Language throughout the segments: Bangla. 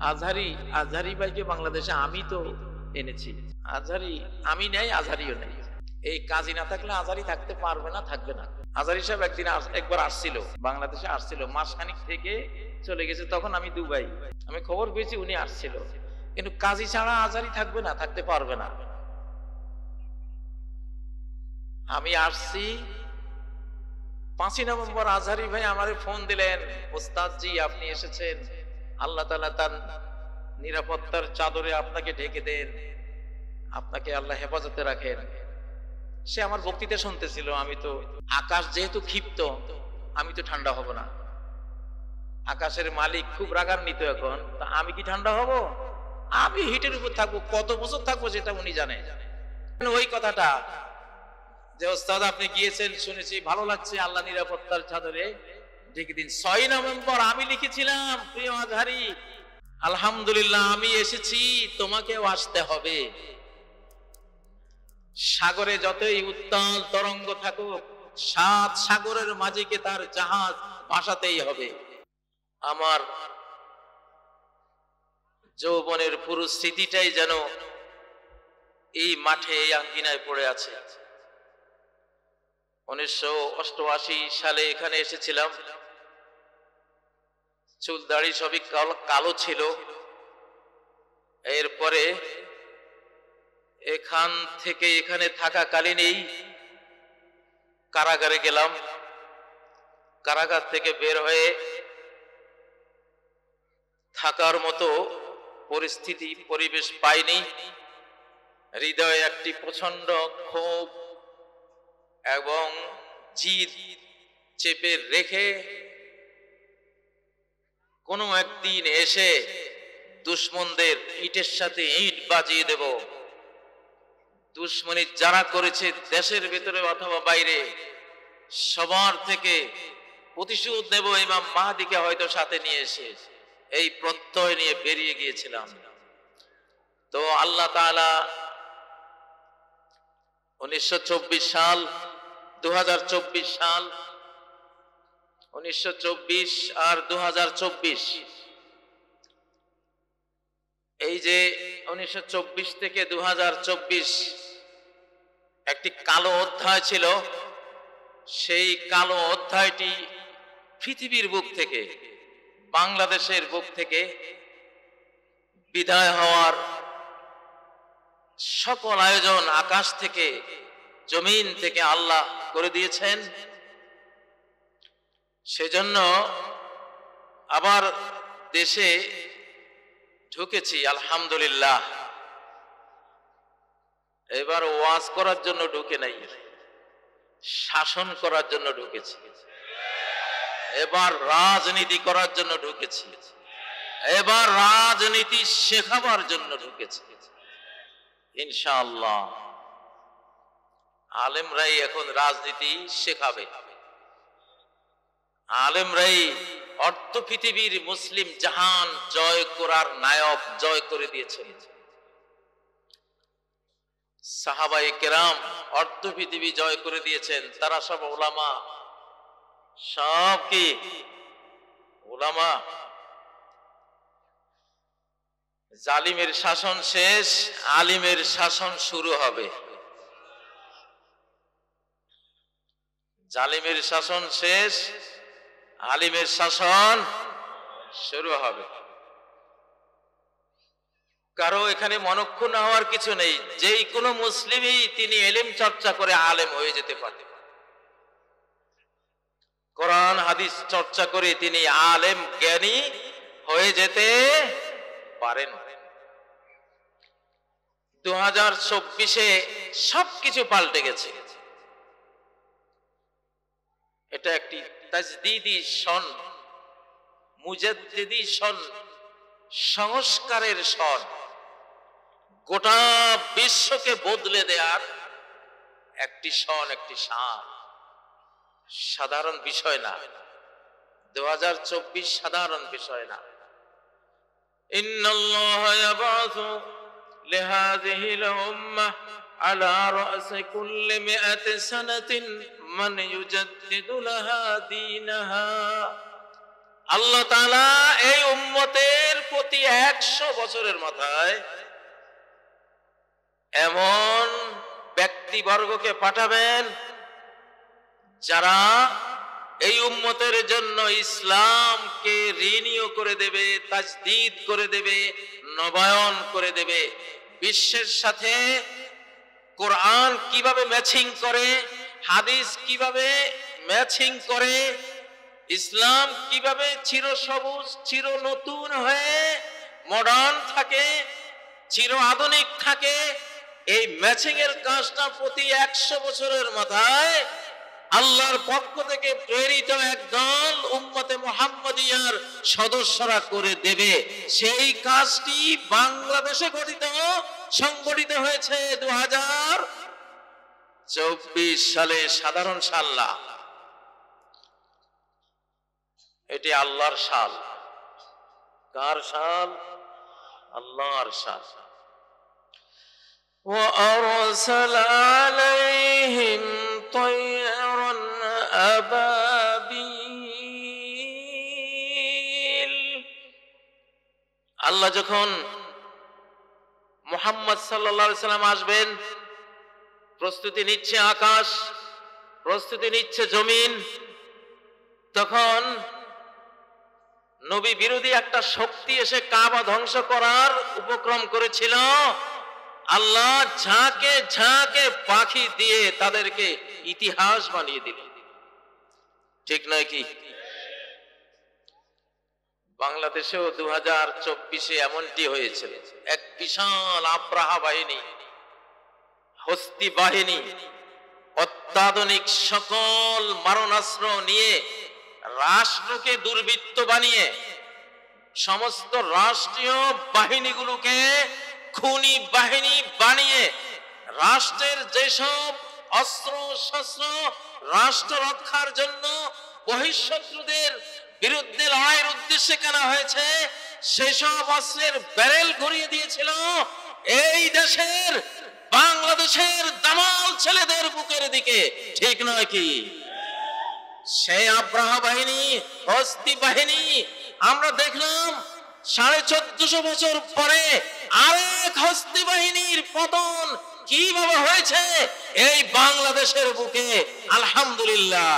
আজহারি আজহারি ভাইকে বাংলাদেশে আমি তো এনেছি। আজহারি আমি নেই, আজহারিও নেই। এই কাজী না থাকলে আজহারি থাকতে পারবে না, থাকবে না। আজহারি সাহেব একবার আসছিল, বাংলাদেশে আসছিল, মাসখানিক থেকে চলে গেছে। তখন আমি দুবাই, আমি খবর পেয়েছি উনি আসছিল। কিন্তু কাজী ছাড়া আজহারি থাকবে না, থাকতে পারবে না। আমি আসছি 5ই নভেম্বর, আজহারি ভাই আমারে ফোন দিলেন, ওস্তাদ জি আপনি এসেছেন, আল্লাহ তাআলা তার নিরাপত্তার চাদরে আপনাকে ঢেকে দেন, আপনাকে আল্লাহ হেফাজতে রাখেন। সে আমার বক্তৃতা শুনতেছিল। আমি তো, আকাশ যেহেতু ক্ষিপ্ত, আমি তো ঠান্ডা হব না। আকাশের মালিক খুব রাগান্বিত এখন, তা আমি কি ঠান্ডা হব? আমি হিটের উপর থাকবো, কত বছর থাকবো যেটা উনি জানে। ওই কথাটা যে ওস্তাদ আপনি গিয়েছেন শুনেছি, ভালো লাগছে, আল্লাহ নিরাপত্তার চাদরে ঢেকে দিন। 6ই নভেম্বর আমি লিখেছিলাম, প্রিয় আজহারি আলহামদুলিল্লাহ আমি এসেছি, তোমাকেও আসতে হবে। সাগরে যতই উত্তাল তরঙ্গ থাকুক, 7 সাগরের মাঝিকে তার জাহাজ ভাসাতেই হবে। আমার যৌবনের পুরো স্মৃতিটাই যেন এই মাঠে, এই আঙ্গিনায় পড়ে আছে। 1988 সালে এখানে এসেছিলাম। চুল দাড়ি সবই কালো ছিল। এরপরে এখান থেকে এখানে থাকাকালীনই কারাগারে গেলাম। কারাগার থেকে বের হয়ে থাকার মতো পরিস্থিতি, পরিবেশ পাইনি। হৃদয়ে একটি প্রচন্ড ক্ষোভ এবং জিদ চেপে রেখে কোনো একদিন এসে দুশ্মনদের ইটের সাথে ইট বাজিয়ে দেব। দুশ্মনী যারা করেছে দেশের ভেতরে অথবা বাইরে, সবার থেকে প্রতিশোধ নেব, ইমাম মাহদিকে হয়তো সাথে নিয়ে এসে, এই প্রত্যয় নিয়ে বেরিয়ে গিয়েছিলাম। তো আল্লাহ তাআলা 1924 সাল, 2024 সাল, 1924 আর 2024, এই যে 1924 থেকে 2024 একটি কালো অধ্যায় ছিল। সেই কালো অধ্যায়টি পৃথিবীর বুক থেকে, বাংলাদেশের বুক থেকে বিদায় হওয়ার সকল আয়োজন আকাশ থেকে, জমিন থেকে আল্লাহ করে দিয়েছেন। সেজন্য আবার দেশে ঢুকেছি আলহামদুলিল্লাহ। এবার ওয়াজ করার জন্য ঢুকে নাই, শাসন করার জন্য ঢুকেছি। এবার রাজনীতি করার জন্য ঢুকেছি। এবার রাজনীতি শেখাবার জন্য ঢুকেছি ইনশাআল্লাহ। আলেমরাই এখন রাজনীতি শেখাবে। আলেমরাই অর্ধ পৃথিবীর মুসলিম জাহান জয় করার নায়ক, জয় করে দিয়েছেন। সাহাবায়ে কেরাম অর্ধ পৃথিবী জয় করে দিয়েছেন। তারা সব উলামা, সব কি উলামা। জালিমের শাসন শেষ, আলিমের শাসন শুরু হবে। জালিমের শাসন শেষ, আলিমের শাসন শুরু হবে। কারো এখানে মনক্ষুণ্ণ হওয়ার কিছু নেই। যেই কোনো মুসলিমই তিনি ইলম চর্চা করে আলেম হয়ে যেতে পারে। কোরআন হাদিস চর্চা করে তিনি আলেম, জ্ঞানী হয়ে যেতে পারেন। 2024-এ সবকিছু পাল্টে গেছে। এটা একটি তাজদীদি সন, মুজাদ্দিদি সন, সংস্কারের সন। গোটা বিশ্বকে বদলে দেওয়ার একটি সন, একটি শান। সাধারণ বিষয় না। 2024 সাধারণ বিষয় না। ইন্নাল্লাহা ইয়াবআসু লিহাযিহিল উম্মাহ আলা রা'সি কুল্লি মিআতি সানাতিন মান ইউজাদ্দিদু লাহা দীনাহা। আল্লাহ তাআলা এই উম্মতের প্রতি 100 বছরের মাথায় এমন ব্যক্তিবর্গকে পাঠাবেন যারা এই উম্মতের জন্য ইসলামকে রিনিউ করে দেবে, তাজদীদ করে দেবে, নবায়ন করে দেবে। বিশ্বের সাথে কোরআন কিভাবে ম্যাচিং করে, হাদিস কিভাবে ম্যাচিং করে, ইসলাম কিভাবে চিরসবুজ চির নতুন হয়ে মডার্ন থাকে, চির আধুনিক থাকে, এই ম্যাচিং এর কাজটা প্রতি 100 বছরের মাথায় আল্লাহর পক্ষ থেকে প্রেরিত একদল উম্মতে মুহাম্মাদিয়ার সদস্যরা করে দেবে। সেই কাজটি বাংলাদেশে সংগঠিত হয়েছে 2024 সালে সাধারণ সাল্লাহ। এটি আল্লাহর সাল। কার সাল? আল্লাহর সাল। وأرسل عليهم طيرا أبابيل। আল্লাহ যখন মুহাম্মদ সাল্লাল্লাহু আলাইহি সাল্লাম আসবেন, প্রস্তুতি নিচ্ছে আকাশ, প্রস্তুতি নিচ্ছে জমিন, তখন নবী বিরোধী একটা শক্তি এসে কাবা ধ্বংস করার উপক্রম করেছিল। আল্লাহ ঝাঁকে ঝাঁকে পাখি দিয়ে তাদেরকে ইতিহাস বানিয়ে দিল। ঠিক নয় কি? বাংলাদেশেও 2024-এ এমনটি হয়েছিল। এক বিশাল আব্রাহা বাহিনী, হস্তি বাহিনী, অত্যাধুনিক সকল মারণাস্ত্র নিয়ে রাষ্ট্রকে দুর্বৃত্ত বানিয়ে সমস্ত রাষ্ট্রীয় বাহিনীগুলোকে খুনি বাহিনী বানিয়ে রাষ্ট্রের যেসব অস্ত্র শস্ত্র রাষ্ট্র রক্ষার জন্য বহিঃশত্রুদের বিরুদ্ধে লড়াইয়ের উদ্দেশ্যে কেনা হয়েছে, সেসব অস্ত্রের ব্যারেল ঘুরিয়ে দিয়েছিল এই দেশের বাংলাদেশের দামাল ছেলেদের বুকের দিকে। ঠিক নয় কি? সেই আব্রাহা বাহিনী, হস্তি বাহিনী আমরা দেখলাম 1450 বছর পরে আরেক হস্তি বাহিনীর পতন কিভাবে হয়েছে এই বাংলাদেশের বুকে। আলহামদুলিল্লাহ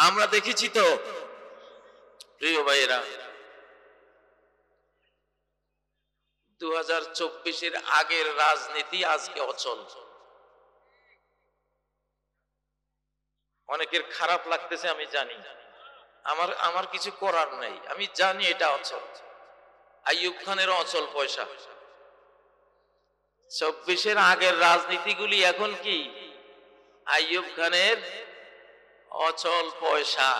আমরা দেখেছি তো। প্রিয় ভাইয়েরা, 2024-এর আগের রাজনীতি আজকে অচল। অনেকের খারাপ লাগতেছে আমি জানি, আমার কিছু করার নাই, আমি জানি এটা অচল। আইয়ুব খানের অচল পয়সা। 24-এর আগের রাজনীতিগুলি এখন কি? আইয়ুব খানের অচল পয়সা,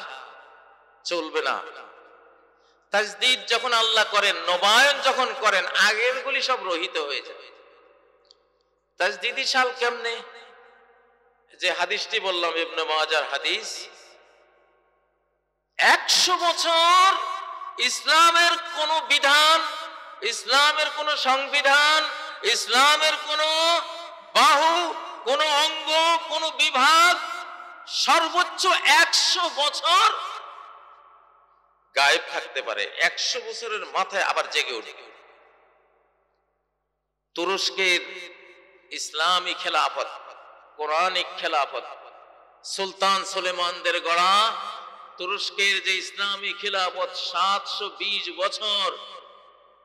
চলবে না। তাজদীদ যখন আল্লাহ করেন, নবায়ন যখন করেন, আগের গুলি সব রহিত হয়ে যায়। তাজদীদি সাল কেমনে? যে হাদিসটি বললাম ইবনে মাজার হাদিস, 100 বছর ইসলামের কোন বিধান, ইসলামের কোন সংবিধান, ইসলামের কোন বাহু, কোন অঙ্গ, কোন বিভাগ সর্বোচ্চ 100 বছর গায়েব থাকতে পারে। 100 বছরের মাথায় আবার জেগে ওঠে। তুরস্কের ইসলামী খেলাফত, কোরআনিক খেলাফত, সুলতান সুলেমানদের গড়া তুরস্কের যে ইসলামী খেলাফত 720 বছর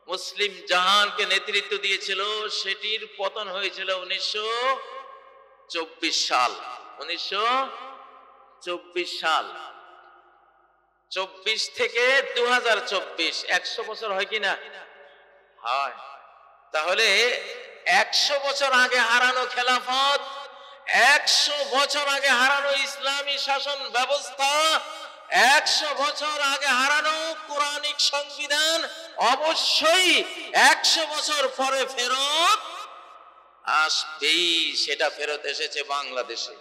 মুসলিম জাহানকে নেতৃত্ব দিয়েছিল, সেটির পতন হয়েছিল 1924 সাল। 1924 সাল। 24 থেকে 2024 100 বছর হয় কিনা? হয়। তাহলে 100 বছর আগে হারানো খেলাফত, 100 বছর আগে হারানো ইসলামী শাসন ব্যবস্থা, 100 বছর আগে হারানো কোরআনিক সংবিধান অবশ্যই 100 বছর পরে ফেরত আসবেই। সেটা ফেরত এসেছে বাংলাদেশে।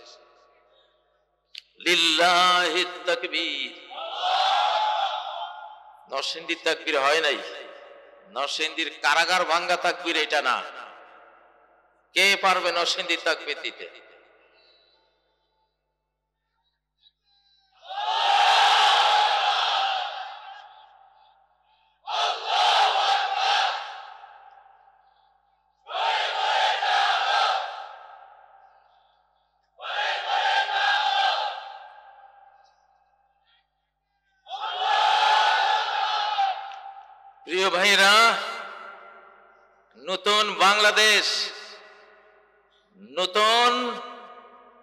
লিল্লাহিত তাকবীর। নরসিংদীর তাকবীর হয় নাই, নরসিংদীর কারাগার ভাঙ্গা তাকবীর এটা না। কে পারবে নরসিংদীর তাকবীর দিতে? প্রিয় ভাইরা, নতুন বাংলাদেশ, নতুন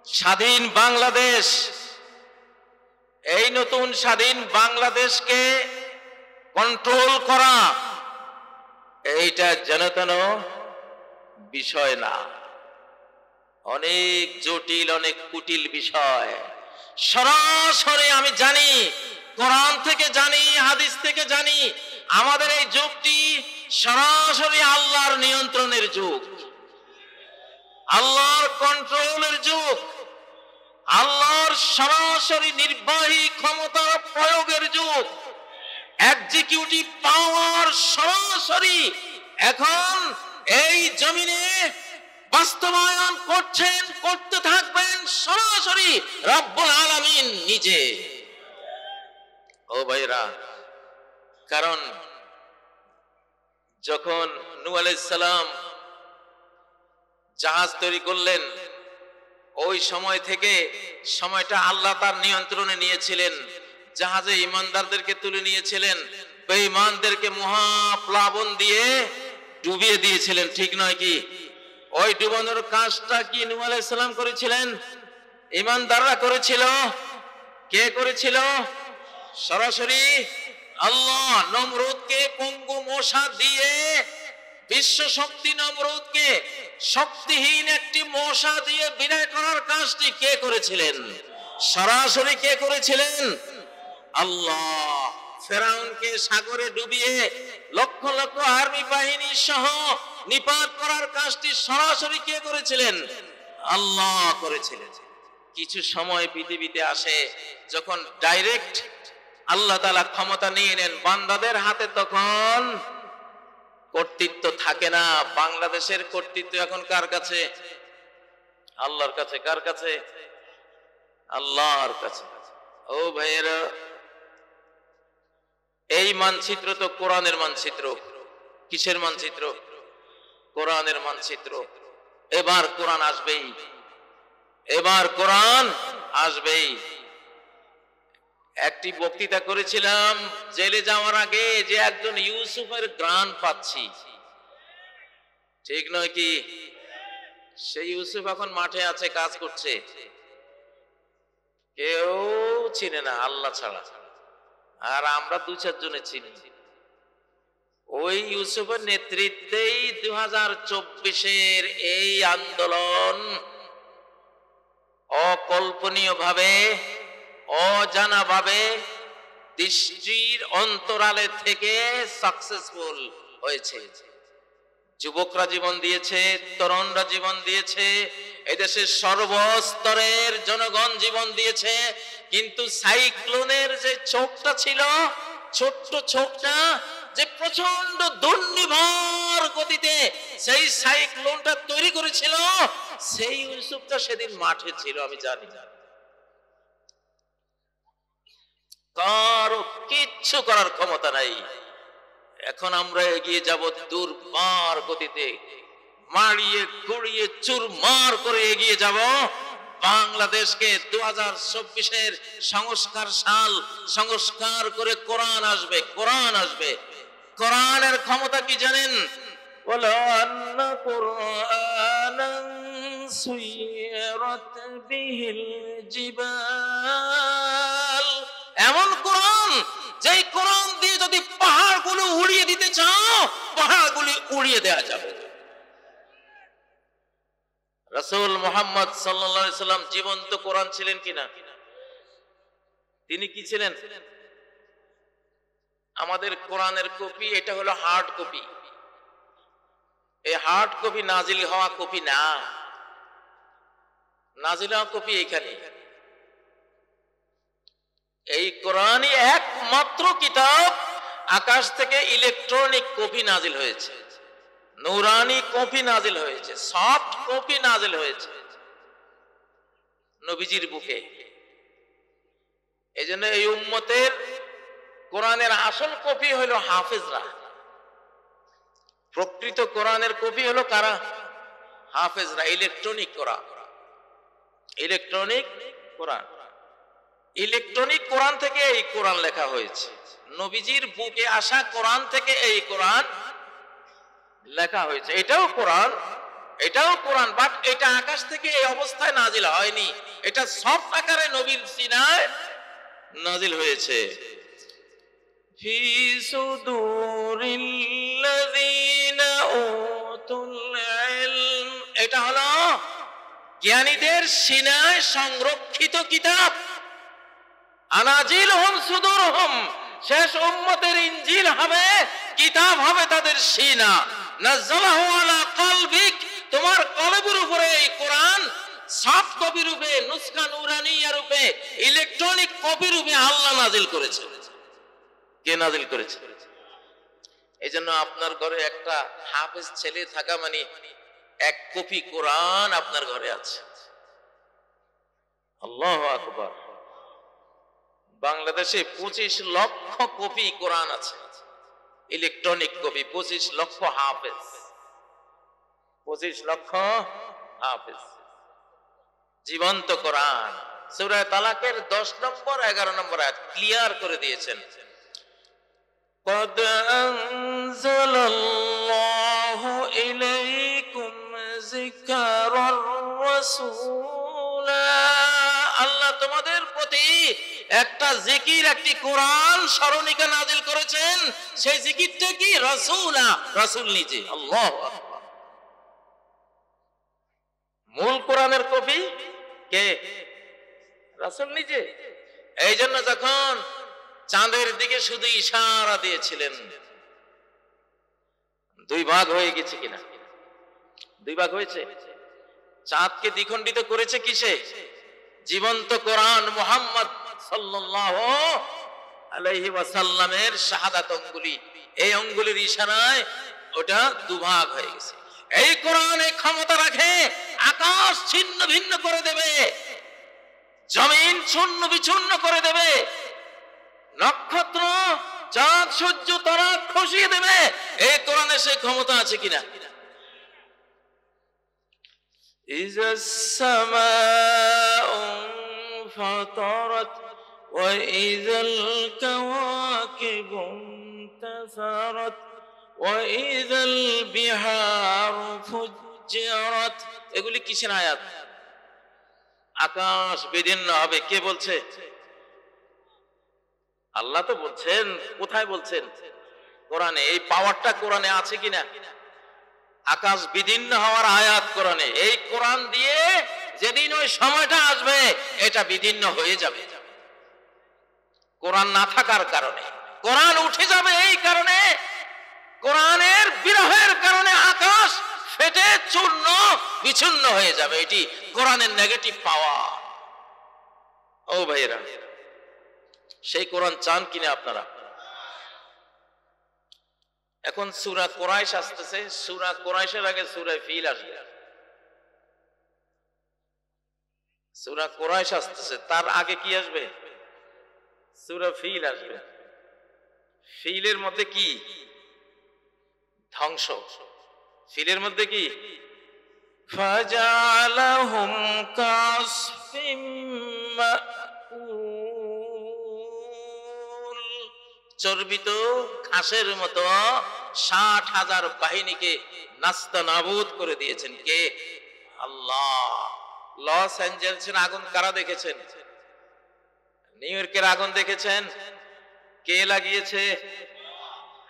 স্বাধীন বাংলাদেশ, এই নতুন স্বাধীন বাংলাদেশকে কন্ট্রোল করা এইটা যেন বিষয় না, অনেক জটিল, অনেক কুটিল বিষয়। সরাসরি আমি জানি, কোরআন থেকে জানি, হাদিস থেকে জানি, আমাদের এই যুগটি সরাসরি আল্লাহর নিয়ন্ত্রণের যুগ, আল্লাহর কন্ট্রোলের যুগ, আল্লাহর সরাসরি নির্বাহী ক্ষমতা প্রয়োগের যুগ। এক্সিকিউটিভ পাওয়ার সরাসরি এখন এই জমিনে বাস্তবায়ন করছেন, করতে থাকবেন সরাসরি রব্বুল আলামিন নিজে। ও ভাইরা, কারণ যখন নূহ আলাইহিস সালাম জাহাজ তৈরি করলেন, ওই সময় থেকে সময়টা আল্লাহ তার নিয়ন্ত্রণে নিয়েছিলেন। জাহাজে ঈমানদারদেরকে তুলে নিয়েছিলেন, বেঈমানদেরকে মহাপ্লাবন দিয়ে ডুবিয়ে দিয়েছিলেন, ঠিক নয় কি? ওই ডুবানোর কাজটা কি নূহ আলাইহিস সালাম করেছিলেন? ঈমানদাররা করেছিল? কে করেছিল? সরাসরি আল্লাহ। নমরুদকে পঙ্গু মশা দিয়ে, বিশ্ব শক্তি নমরুদকে শক্তিহীন একটি মশা দিয়ে বিদায় করার কাজটি কে করেছিলেন? সরাসরি কে করেছিলেন? আল্লাহ। ফেরাউনকে সাগরে ডুবিয়ে লক্ষ লক্ষ আর্মি বাহিনী সহ নিপাত করার কাজটি সরাসরি কে করেছিলেন? আল্লাহ করেছিলেন। কিছু সময় পৃথিবীতে আসে যখন ডাইরেক্ট আল্লাহ তাআলা ক্ষমতা নিয়ে নেন বান্দাদের হাতে, তখন কর্তৃত্ব থাকে না। বাংলাদেশের কর্তৃত্ব এখন কার কাছে? আল্লাহর কাছে। কার কাছে? আল্লাহর কাছে। ও ভাইয়েরা, এই মানচিত্র তো কোরআনের মানচিত্র। কিসের মানচিত্র? কোরআনের মানচিত্র। এবার কোরআন আসবেই, এবার কোরআন আসবেই। একটি বক্তৃতা করেছিলাম জেলে যাওয়ার আগে, যে একজন ইউসুফের গ্রাণ পাচ্ছি, ঠিক নয় কি? সেই ইউসুফ এখন মাঠে আছে, কাজ করছে, কেউ চিনে না আল্লাহ ছাড়া, আর আমরা দু চারজনে চিনি। ওই ইউসুফের নেতৃত্বেই 2024-এর এই আন্দোলন অকল্পনীয় ভাবে, অজানা ভাবে, দৃষ্টির অন্তরালে থেকে সাকসেসফুল হয়েছে। যুবকরা জীবন দিয়েছে, তরুণরা জীবন দিয়েছে, এদেশের সর্বস্তরের জনগণ জীবন দিয়েছে। কিন্তু সাইক্লোনের যে ছোপটা ছিল, ছোট্ট ছোপটা যে প্রচন্ড দুর্নিবার গতিতে সেই সাইক্লোনটা তৈরি করেছিল, সেই ইউসুফটা সেদিন মাঠে ছিল, আমি জানি। কারো কিচ্ছু করার ক্ষমতা নাই। এখন আমরা এগিয়ে যাব দুর্বার গতিতে, মারিয়ে গুড়িয়ে চুরমার করে এগিয়ে যাব বাংলাদেশকে। 2024-এর সংস্কার সাল, সংস্কার করে কোরআন আসবে, কোরআন আসবে। কোরআনের ক্ষমতা কি জানেন? ওয়ালা আন্না কুরআনান সুইরাত বিহিল জিবাল। এমন কোরআন, যেই কোরআন দিয়ে যদি পাহাড়গুলো উড়িয়ে দিতে চাও, পাহাড়গুলি উড়িয়ে দেওয়া যাবে। রাসূল মুহাম্মদ সাল্লাল্লাহু আলাইহি সাল্লাম জীবন্ত কোরআন ছিলেন কিনা? তিনি কি ছিলেন? আমাদের কোরআনের কপি, এটা হলো হার্ড কপি। এই হার্ড কপি নাজিল হওয়া কপি না, নাজিল হওয়া কপি এখানে। এই কোরআনই একমাত্র কিতাব আকাশ থেকে ইলেকট্রনিক কপি নাজিল হয়েছে, নূরানি কপি নাজিল হয়েছে, সফট কপি নাজিল হয়েছে নবীজির বুকে। এজন্য এই উম্মতের কোরআনের আসল কপি হলো হাফেজরা। প্রকৃত কোরআনের কপি হলো কারা? হাফেজরা। ইলেকট্রনিক কোরআন, ইলেকট্রনিক কোরআন। ইলেকট্রনিক কোরআন থেকে এই কোরআন লেখা হয়েছে, নবীজির বুকে আসা কোরআন থেকে এই কোরআন লেখা হয়েছে। এটাও কোরআন, এটাও কোরআন, বাট এটা আকাশ থেকে এই অবস্থায় নাজিল হয়নি, এটা সফট আকারে নবীর সিনায় নাজিল হয়েছে। ফি সুদুরিল্লাযীনা উতুল ইলম, এটা হলো জ্ঞানীদের সিনায় সংরক্ষিত কিতাব। আনাজিলহুম সুদুরহুম, শেষ উম্মতের ইনজিল হবে, কিতাব হবে তাদের সিনা। নাযালাহু আলা কলবিক, তোমার কলবের উপরে এই কোরআন সফট কপি রূপে, নুসখা নুরানিয়া রূপে, ইলেকট্রনিক কপি রূপে আল্লাহ নাজিল করেছে। কে নাজিল করেছে? এইজন্য আপনার ঘরে একটা হাফেজ ছেলে থাকা মানে এক কপি কোরআন আপনার ঘরে আছে। আল্লাহু আকবার। বাংলাদেশে 25 লক্ষ কপি কোরআন আছে, ইলেকট্রনিক কপি, 25 লক্ষ হাফেজ, 25 লক্ষ হাফেজ, জীবন্ত কোরআন। সূরা তালাকের 10 নম্বর 11 নম্বর আয়াত ক্লিয়ার করে দিয়েছেন, قد أنزل الله إليكم ذكرا رسولا, আল্লাহ তোমাদের প্রতি একটা জিকির, একটি কোরআন স্মরণিকা নাজিল করেছেন। সেই জিকিরটা কি? রাসূলা, রাসূল নিজে। আল্লাহু আকবার। মূল কোরআনের কপি কে? রাসূল নিজে। এই জন্য যখন চাঁদের দিকে শুধু ইশারা দিয়েছিলেন, 2 ভাগ হয়ে গেছে কিনা? 2 ভাগ হয়েছে। চাঁদকে দ্বিখণ্ডিত করেছে কিসে? জীবন্ত কোরআন মুহাম্মদ সাল্লাল্লাহু আলাইহি ওয়াসাল্লামের শাহাদাত আঙ্গুলি, এই আঙ্গুলির ইশারায় ওটা 2 ভাগ হয়ে গেছে। এই কোরআনে ক্ষমতা রাখে আকাশ ছিন্ন ভিন্ন করে দেবে, জমিন চূর্ণ বিচূর্ণ করে দেবে, নক্ষত্র চাঁদ সূর্য তারা খসিয়ে দেবে। এই কোরআনে সেই ক্ষমতা আছে কিনা? ইযাস সামাউ ফাতারাত ওয়া ইযাল কাওয়াকিবু ইনতাসারাত ওয়া ইযাল বিহারু ফুজ্জিরাত। এগুলি কিসের আয়াত? আকাশ বিদীর্ণ হবে। কে বলছে? আল্লাহ তো বলছেন। কোথায় বলছেন? কোরআনে। এই পাওয়ারটা কোরআনে আছে কিনা? আকাশ বিদীর্ণ হওয়ার আয়াত কোরআনে। এই কোরআন দিয়ে যেদিন ওই সময়টা আসবে এটা বিদীর্ণ হয়ে যাবে, কোরআন না থাকার কারণে। কোরআন উঠে যাবে এই কারণে, কোরআনের বিরহের কারণে আকাশ ফেটে চূর্ণ বিচূর্ণ হয়ে যাবে। এটি কোরআনের নেগেটিভ পাওয়ার। ও ভাইয়েরা, সেই কোরআন চান কিনা আপনারা? এখন সূরা কুরাইশ আসতেছে, সূরা কুরাইশের আগে সূরা ফিল আসবে। সূরা কুরাইশ আসতেছে, তার আগে কি আসবে? সূরা ফিল আসবে। ফিলের মধ্যে কি? ধ্বংস। ফিলের মধ্যে কি? ফাজালাহুম কাসফিম মাকুল, চর্বিত ঘাসের মতো 60,000 বাহিনীকে নাস্তানাবুদ করে দিয়েছেন। কে? আল্লাহ। লস অ্যাঞ্জেলসের আগুন কারা দেখেছেন? নিউ ইয়র্কের আগুন দেখেছেন? কে লাগিয়েছে?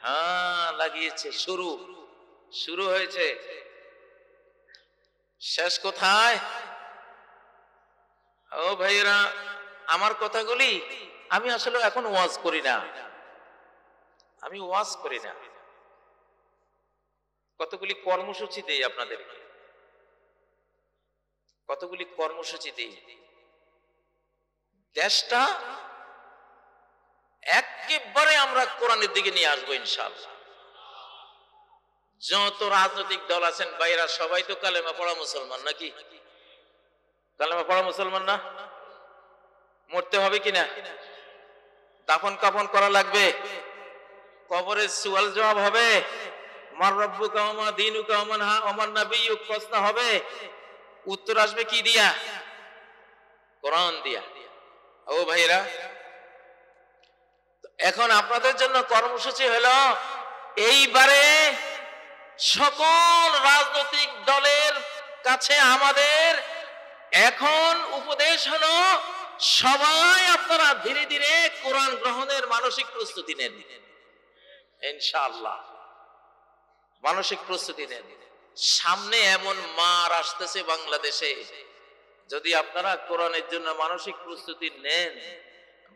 হ্যাঁ, লাগিয়েছে। শুরু হয়েছে। শেষ কোথায়? ও ভাইরা, আমার কথাগুলি আমি আসলে এখন ওয়াজ করি না, আমি ওয়াজ করি না, কতগুলি কর্মসূচি দেই আপনাদেরকে, কতগুলি কর্মসূচি দেই। দেশটা একেবারে আমরা কোরআনের দিকে নিয়ে আসবো ইনশাআল্লাহ। যত রাজনৈতিক দল আছেন ভাইরা, সবাই তো কালেমা পড়া মুসলমান নাকি? কালেমা পড়া মুসলমান না? মরতে হবে কিনা? দাফন কাফন করা লাগবে, কবরের সুয়াল জবাব হবে, মার রব্বুকা ওয়া মা দীনুকা ওয়া মান নাবিয়্যুক প্রশ্ন হবে। উত্তর আসবে কি দিয়া? কোরআন দিয়া। ও ভাইরা, এখন আপনাদের জন্য কর্মসূচি হলো এইবারে সকল রাজনৈতিক দলের কাছে আমাদের এখন উপদেশ হলো, সবাই আপনারা ধীরে ধীরে কোরআন গ্রহণের মানসিক প্রস্তুতি নেন। ইনশাআল্লাহ মানসিক প্রস্তুতি নেন। সামনে এমন মার আসতেছে বাংলাদেশে, যদি আপনারা কোরআনের জন্য মানসিক প্রস্তুতি নেন,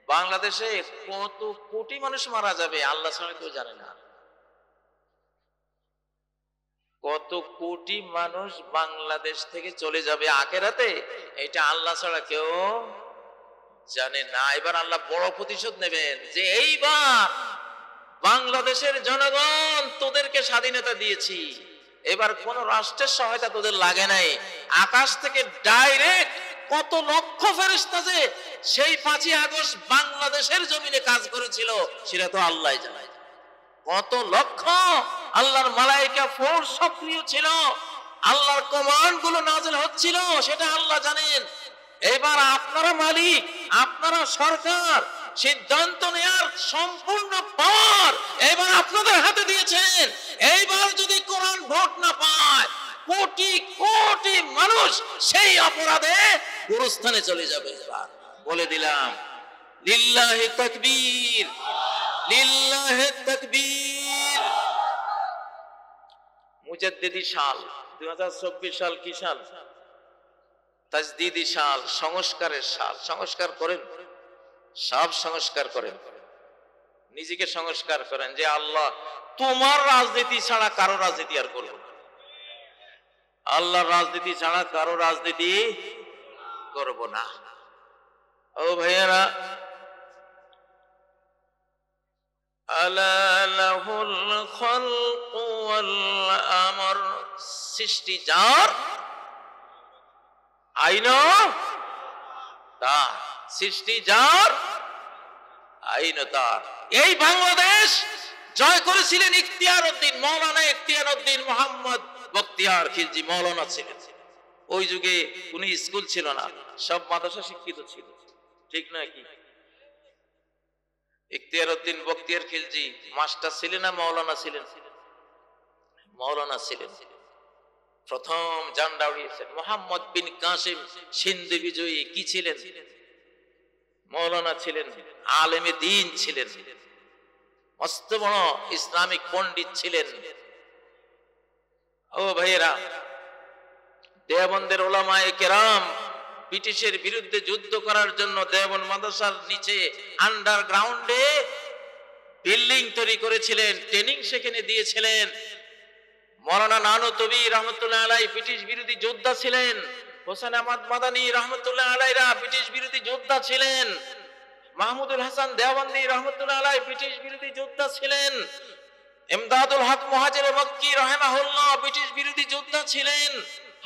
বাংলাদেশে কত কোটি মানুষ মারা যাবে আল্লাহ ছাড়া কেউ জানে না। কত কোটি মানুষ বাংলাদেশ থেকে চলে যাবে আখিরাতে, এটা আল্লাহ ছাড়া কেউ জানে না। এবার আল্লাহ বড় প্রতিশোধ নেবেন যে এইবার বাংলাদেশের জনগণ তোদেরকে স্বাধীনতা দিয়েছি, এবার কোন রাষ্ট্রের সহায়তা তোদের লাগে নাই, আকাশ থেকে ডাইরেক্ট কত লক্ষ ফেরেশতা যে সেই 5ই আগস্ট বাংলাদেশের জমিনে কাজ করেছিল সেটা তো আল্লাহ জানে। কত লক্ষ আল্লাহর মালায়েকা ফোর্স সক্রিয় ছিল, আল্লাহর কমান্ড গুলো নাযিল হচ্ছিল, সেটা আল্লাহ জানেন। এবার আপনারা মালিক, আপনারা সরকার, সিদ্ধান্ত নেওয়ার সম্পূর্ণ পাওয়ার এবার আপনাদের হাতে দিয়েছেন। এইবার যদি কোরআন ভোট না পায়, কোটি কোটি মানুষ সেই অপরাধে গুরুস্থানে চলে যাবে। এবার বলে দিলাম লিল্লাহি তাকবীর, লিল্লাহি তাকবীর। মুজাদ্দিদি সাল 2024 সাল কি সাল? তাজদিদি সাল, সংস্কারের সাল। সংস্কার করেন, সব সংস্কার করেন, নিজেকে সংস্কার করেন যে আল্লাহ তোমার রাজনীতি ছাড়া কারো রাজনীতি আর করব না, আল্লাহর রাজনীতি ছাড়া কারো রাজনীতি করব না। ও ভাইয়েরা, আলা লাহুল খালকু ওয়াল আমর, সৃষ্টি যার, আইন তার, সৃষ্টি যার, আইন তার। এই বাংলাদেশ জয় করেছিলেন ইখতিয়ার উদ্দিন, মৌলানা ইখতিয়ার উদ্দিন মোহাম্মদ বখতিয়ার খিলজি মৌলানা ছিলেন। ওই যুগে কোন স্কুল ছিল না, সব মাদ্রাসা শিক্ষিত ছিল, ঠিক নয় কি? ইখতিয়ার উদ্দিন বখতিয়ার খিলজি মাস্টার ছিলেন না মৌলানা ছিলেন? মৌলানা ছিলেন। প্রথম ঝান্ডা উড়িয়েছেন। মোহাম্মদ বিন কাসিম সিন্ধু বিজয়ী কি ছিলেন? মৌলানা ছিলেন, আলেমে দ্বীন ছিলেন, মস্ত বড় ইসলামিক পণ্ডিত ছিলেন। ও ভাইয়েরা, দেওবন্দের উলামায়ে কেরাম ব্রিটিশের বিরুদ্ধে যুদ্ধ করার জন্য দেওবন্দ মাদ্রাসার নিচে আন্ডারগ্রাউন্ডে বিল্ডিং তৈরি করেছিলেন, ট্রেনিং সেখানে দিয়েছিলেন। মৌলানা নানুতুবি রহমতুল্লাহ আলাইহি ব্রিটিশ বিরোধী যোদ্ধা ছিলেন। হোসেন আহমদ মাদানী রহমতুল্লাহ আলাইহিরা ব্রিটিশ বিরোধী যোদ্ধা ছিলেন। মাহমুদুল হাসান দেওবন্দি রহমতুল্লাহ আলাইহি ব্রিটিশ বিরোধী যোদ্ধা ছিলেন। ইমদাদুল হক মুহাজির মক্কি রাহিমাহুল্লাহ ব্রিটিশ বিরোধী যোদ্ধা ছিলেন।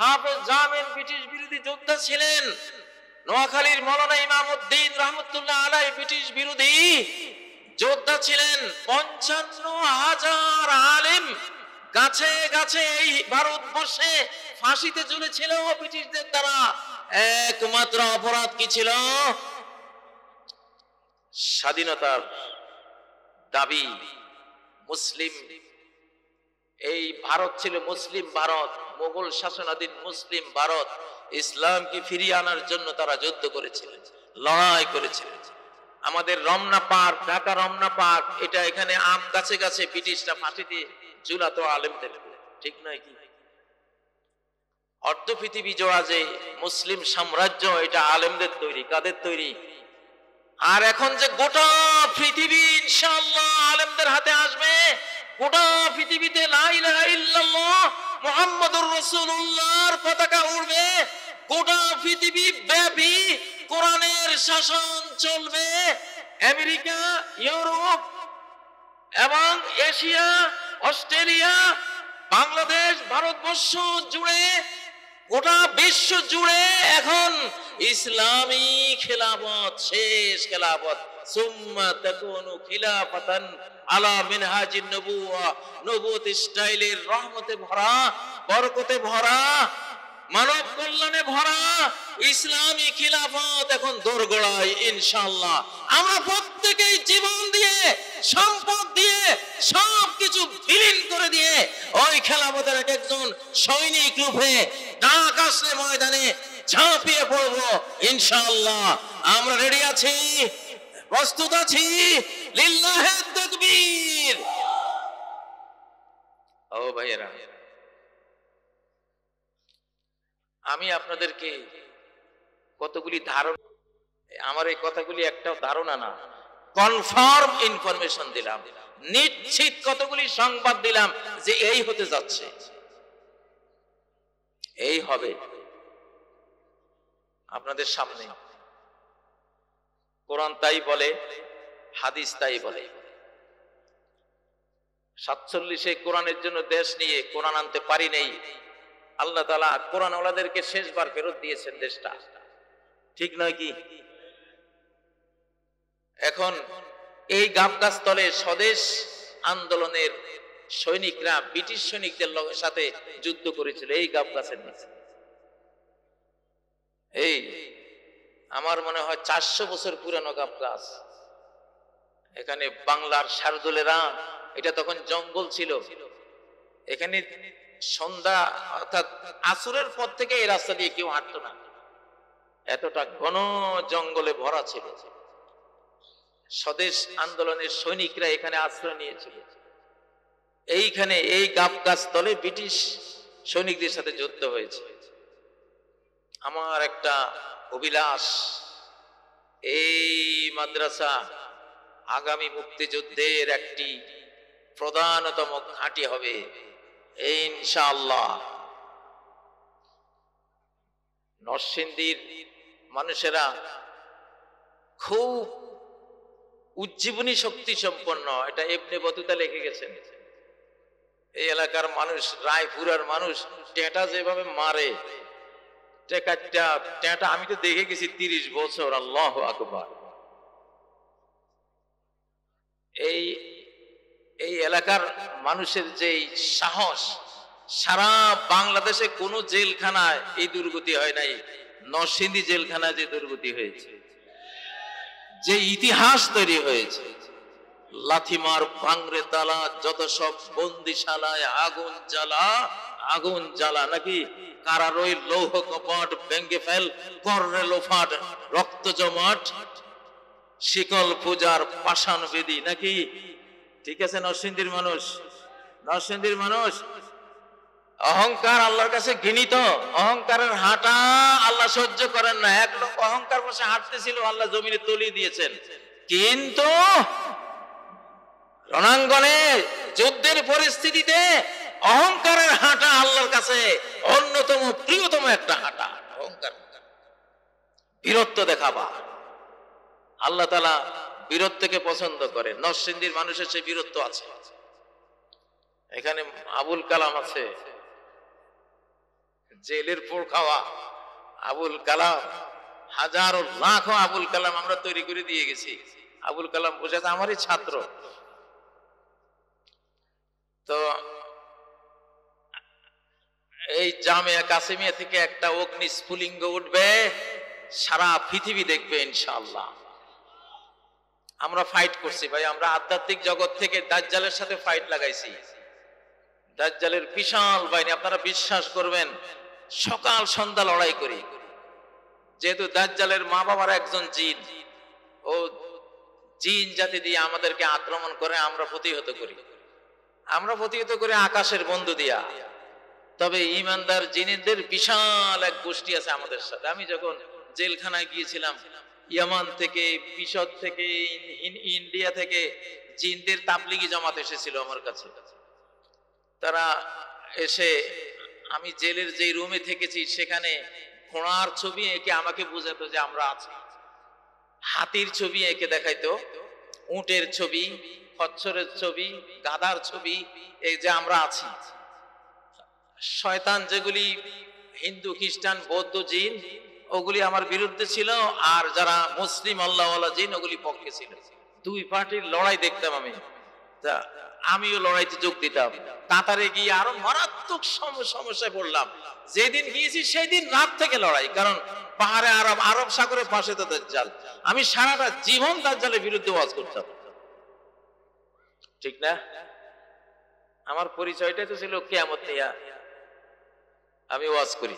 হাফেজ জামিল ব্রিটিশ বিরোধী যোদ্ধা ছিলেন। নোয়াখালীর মৌলানা ইমামউদ্দিন রহমতুল্লাহ আলাইহি ব্রিটিশ বিরোধী যোদ্ধা ছিলেন। 55,000 আলেম গাছে গাছে এই ভারতবর্ষে ফাঁসিতে ঝুলেছিল ব্রিটিশদের দ্বারা। একমাত্র অপরাধ কি ছিল? স্বাধীনতার দাবি। মুসলিম, এই ভারত ছিল মুসলিম ভারত, মোগল শাসনাধীন মুসলিম ভারত। ইসলামকে ফিরিয়ে আনার জন্য তারা যুদ্ধ করেছিলেন, লড়াই করেছিলেন। আমাদের রমনা পার্ক, ঢাকা রমনা পার্ক, এটা এখানে আম গাছে গাছে ব্রিটিশরা ফাঁসিতে ঝুলাতো আলেমদের, ঠিক নয় কি? অর্ধ পৃথিবী জোড়া যে মুসলিম সাম্রাজ্য, এটা আলেমদের তৈরি। কাদের তৈরি? আর এখন যে গোটা পৃথিবী ইনশাআল্লাহ আলেমদের হাতে আসবে, গোটা পৃথিবীতে লা ইলাহা ইল্লাল্লাহ মুহাম্মাদুর রাসূলুল্লাহর পতাকা উড়বে, গোটা পৃথিবী ব্যাপী কোরআনের শাসন চলবে। আমেরিকা, ইউরোপ এবং এশিয়া, অস্ট্রেলিয়া, বাংলাদেশ, ভারতবর্ষ জুড়ে, গোটা বিশ্ব জুড়ে এখন ইসলামী খেলাফত, শেষ খেলাফত। সুম্মা তাকুনু খিলাফাতান আলা মিনহাজিন নবুওয়া, নবুয়ত স্টাইলের রহমতে ভরা, বরকতে ভরা মানব কল্যাণে ভরা ইসলামী খিলাফত এখন দোরগোড়ায় ইনশাআল্লাহ। আমরা প্রত্যেকেই জীবন দিয়ে, সম্পদ দিয়ে, সবকিছু বিলীন করে দিয়ে ওই খেলাফতের এক একজন সৈনিক রূপে ডাক আসলে ময়দানে ঝাঁপিয়ে পড়বো ইনশাআল্লাহ। আমরা রেডি আছি, প্রস্তুত আছি। লিল্লাহে তাকবীর। ও ভাইয়েরা, আমি আপনাদেরকে কতগুলি ধারণা, আমার এই কথাগুলি একটাও ধারণা না, কনফার্ম ইনফরমেশন দিলাম, নিশ্চিত কতগুলি সংবাদ দিলাম যে এই হতে যাচ্ছে, এই হবে আপনাদের সামনে। কোরআন তাই বলে, হাদিস তাই বলে। 47 কোরআনের জন্য দেশ নিয়ে কোরআন আনতে পারি নেই, আল্লাহ তাআলা কোরআন ওয়ালাদেরকে শেষবার ফেরত দিয়েছেন দেশটা, ঠিক নয় কি? এখন এই গাবগাছতলে স্বদেশ আন্দোলনের সৈনিকরা ব্রিটিশ সৈনিকদের সাথে যুদ্ধ করেছিল এই গাবগাছের নিচে। এই আমার মনে হয় 400 বছর পুরানো গাবগাছ। এখানে বাংলার শারদুলেরা, এটা তখন জঙ্গল ছিল, এখানে সন্ধ্যা অর্থাৎ আসরের পর থেকে এই রাস্তা দিয়ে কেউ হাঁটতো না, এতটা ঘন জঙ্গলে ভরা ছিল। স্বদেশ আন্দোলনের সৈনিকরা এখানে আশ্রয় নিয়েছিল। এইখানে এই গাবগাছ তলে ব্রিটিশ সৈনিকদের সাথে যুদ্ধ হয়েছে। আমার একটা অভিলাষ, এই মাদ্রাসা আগামী মুক্তিযুদ্ধের একটি প্রধানতম ঘাঁটি হবে ইনশাআল্লাহ। নরসিংদীর মানুষেরা খুব উজ্জীবনী শক্তি সম্পন্ন, এটা ইবনে বতুতা লিখে গেছেন। এই এলাকার মানুষ, রায়পুরার মানুষ টেটা যেভাবে মারে, টেটা আমি তো দেখে গেছি 30 বছর। আল্লাহু আকবার। এই এলাকার মানুষের যে সাহস, সারা বাংলাদেশে কোন জেলখানায় এই দুর্গতি হয় নাই, নরসিংদী জেলখানায় যে দুর্গতি হয়েছে, যে ইতিহাস তৈরি হয়েছে, লাথিমার ভাঙরে তালা, যত সব বন্দিশালায় আগুন জ্বালা, আগুন জ্বালা, নাকি কারারই লৌহ কপাট ভেঙ্গে ফেল, কর্ণে লোফাট রক্ত জমাট, শিকল পূজার পাষাণ বেদী, নাকি? ঠিক আছে নরসিংদীর মানুষ, নরসিংদীর মানুষ। অহংকার আল্লাহর কাছে ঘৃণিত, অহংকারের হাঁটা আল্লাহ সহ্য করেন না। এক লোক অহংকার বসে হাঁটতেছিল, আল্লাহ জমিনে তলিয়ে দিয়েছেন। কিন্তু রণাঙ্গনে যুদ্ধের পরিস্থিতিতে অহংকারের হাঁটা আল্লাহর কাছে অন্যতম প্রিয়তম একটা হাঁটা। অহংকার, বীরত্ব দেখাবা, আল্লাহ তাআলা বীরত্বকে পছন্দ করেন। নরসিংদীর মানুষের সেই বীরত্ব আছে। এখানে আবুল কালাম আছে, জেলের পোড় খাওয়া আবুল কালাম, হাজারো লাখো আবুল কালাম আমরা তৈরি করে দিয়ে গেছি। আবুল কালাম বসে আছে, আমারই ছাত্র। তো এই জামিয়া কাসিমিয়া থেকে একটা অগ্নি স্ফুলিঙ্গ উঠবে, সারা পৃথিবী দেখবে ইনশাআল্লাহ। আমরা ফাইট করছি ভাই, আমরা আধ্যাত্মিক জগৎ থেকে দাজ্জালের সাথে ফাইট লাগাইছি। দাজ্জালের বিশাল বাহিনী, আপনারা বিশ্বাস করবেন, সকাল সন্ধ্যা লড়াই করি। যেহেতু দাজ্জালের মা বাবার একজন জিন, ও জিন জাতি দিয়ে আমাদেরকে আক্রমণ করে, আমরা প্রতিহত করি। আমরা প্রতিহত করি আকাশের বন্ধু দিয়া। তবে ইমানদার জিনেদের বিশাল এক গোষ্ঠী আছে আমাদের সাথে। আমি যখন জেলখানায় গিয়েছিলাম, ইয়ামান থেকে, মিশর থেকে, ইন্ডিয়া থেকে জিনদের তাবলিগি জামাত এসেছিল আমার কাছে। তারা এসে, আমি জেলের যে রুমে থেকেছি সেখানে ঘোড়ার ছবি এঁকে আমাকে বোঝাতো যে আমরা আছি, হাতির ছবি এঁকে দেখাইতো, উটের ছবি, খচ্চরের ছবি, গাধার ছবি, এই যে আমরা আছি। শয়তান যেগুলি হিন্দু, খ্রিস্টান, বৌদ্ধ জিন, ওগুলি আমার বিরুদ্ধে ছিল, আর যারা মুসলিম আল্লাহওয়ালা জিন ওগুলি পক্ষে ছিল। দুই পার্টির লড়াই দেখতাম আমি। আমিও লড়াইতে যোগ দিতাম। কাতারে গিয়ে আরো মারাত্মক সমস্যায় পড়লাম। যেদিন গিয়েছি সেই দিন রাত থেকে লড়াই, কারণ পাহাড়ে আরব সাগরের পাশে তো দাজ্জাল। আমি সারাটা জীবন দাজ্জালের বিরুদ্ধে ওয়াজ করতাম, ঠিক না? আমার পরিচয়টা তো ছিল কিয়ামত নিয়া আমি ওয়াজ করি,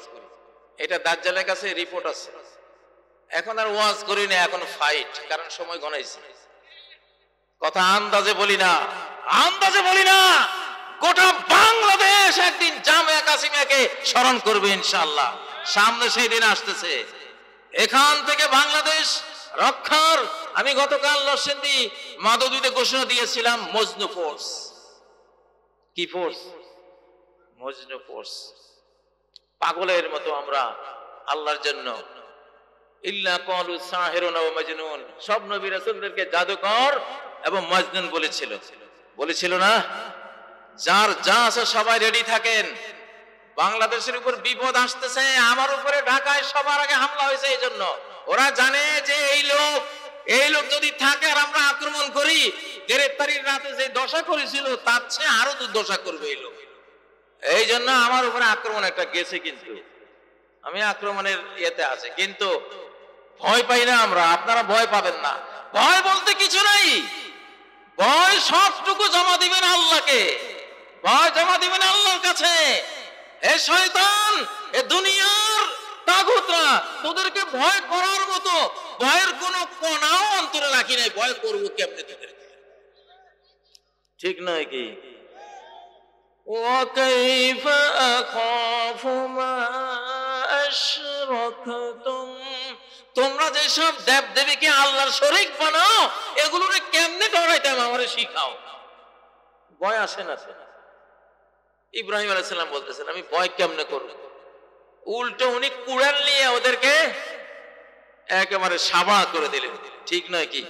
এটা দাজ্জালের কাছে রিপোর্ট আছে। এখন আর ওয়াজ করি না, এখন ফাইট, কারণ সময় ঘনাইছে। কথা আন্দাজে বলি না, আন্দাজে বলি না। গোটা বাংলাদেশ একদিন জামিয়া কাসিমিয়াকে স্মরণ করবে ইনশাআল্লাহ। সামনে সেই দিন আসতেছে। এখান থেকে বাংলাদেশ রক্ষার আমি গতকাল নরসিংদী মাদুদিতে ঘোষণা দিয়েছিলাম মজনু ফোর্স। কি ফোর্স? মজনু ফোর্স। পাগলের মতো আমরা আল্লাহর জন্য ইল্লা ক্বালু সাহিরুন ওয়া মাজনুন, সব নবী রাসূলদেরকে জাদুকর এবং মজনুন বলেছিল না? যার যা আছে সবাই রেডি থাকেন। বাংলাদেশের উপর বিপদ আসতেছে, আমার উপরে ঢাকায় সবার আগে হামলা হয়েছে। এই জন্য ওরা জানে যে এই লোক যদি থাকে আর আমরা আক্রমণ করি, গ্রেফতারির রাতে যে দশা করেছিল তার চেয়ে আরো দুর্দশা করবে এই লোক। এই জন্য আমার উপরে আক্রমণ একটা গেছে, কিন্তু আমি আক্রমণের ইয়েতে আছে, কিন্তু ভয় পাই না আমরা। আপনারা ভয় পাবেন না। ভয় বলতে কিছু নাই। ভয় সবটুকু জমা দিবেন আল্লাহকে, ভয় জমা দিবেন আল্লাহর কাছে। এ শয়তান, এ দুনিয়ার তাগুতরা তোদেরকে ভয় করার মতো ভয়ের কোনো কণাও অন্তরে রাখি নাই। ভয় করবো কেমনে তোদেরকে? ঠিক নয় কি? وَكَيْفَ أَخَافُ مَا أَشْرَكْتُمْ, তোমরা যেসব দেব দেবীকে আল্লাহর শরীক বানাও, এগুলোরে কেমনে ডরাইতাম আমারে শিখাও। ভয় আসে না? ইব্রাহিম আলাইহিস সালাম বলতেছেন আমি ভয় কেমনে করব? উল্টো উনি কুড়াল নিয়ে ওদেরকে একেবারে সাবা করে দিলেন। ঠিক নয় কি?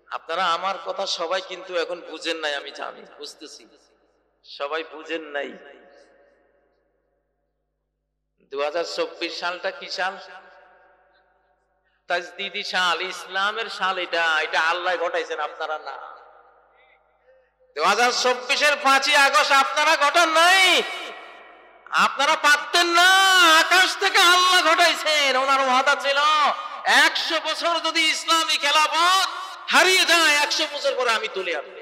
আপনারা আমার কথা সবাই কিন্তু এখন বুঝেন নাই, আমি জানি, বুঝতেছি সবাই বুঝেন নাই। 2024 সালটা কি সাল? তাজদীদি সাল, ইসলামের সাল। এটা আল্লাহ ঘটাইছেন, আপনারা না। 2024-এর 5ই আগস্ট আপনারা ঘটান নাই, আপনারা পারতেন না। আকাশ থেকে আল্লাহ ঘটাইছেন। ওনার ওয়াদা ছিল 100 বছর যদি ইসলামী খেলাফত হারিয়ে যায়, 100 বছর পরে আমি তুলে আনবো।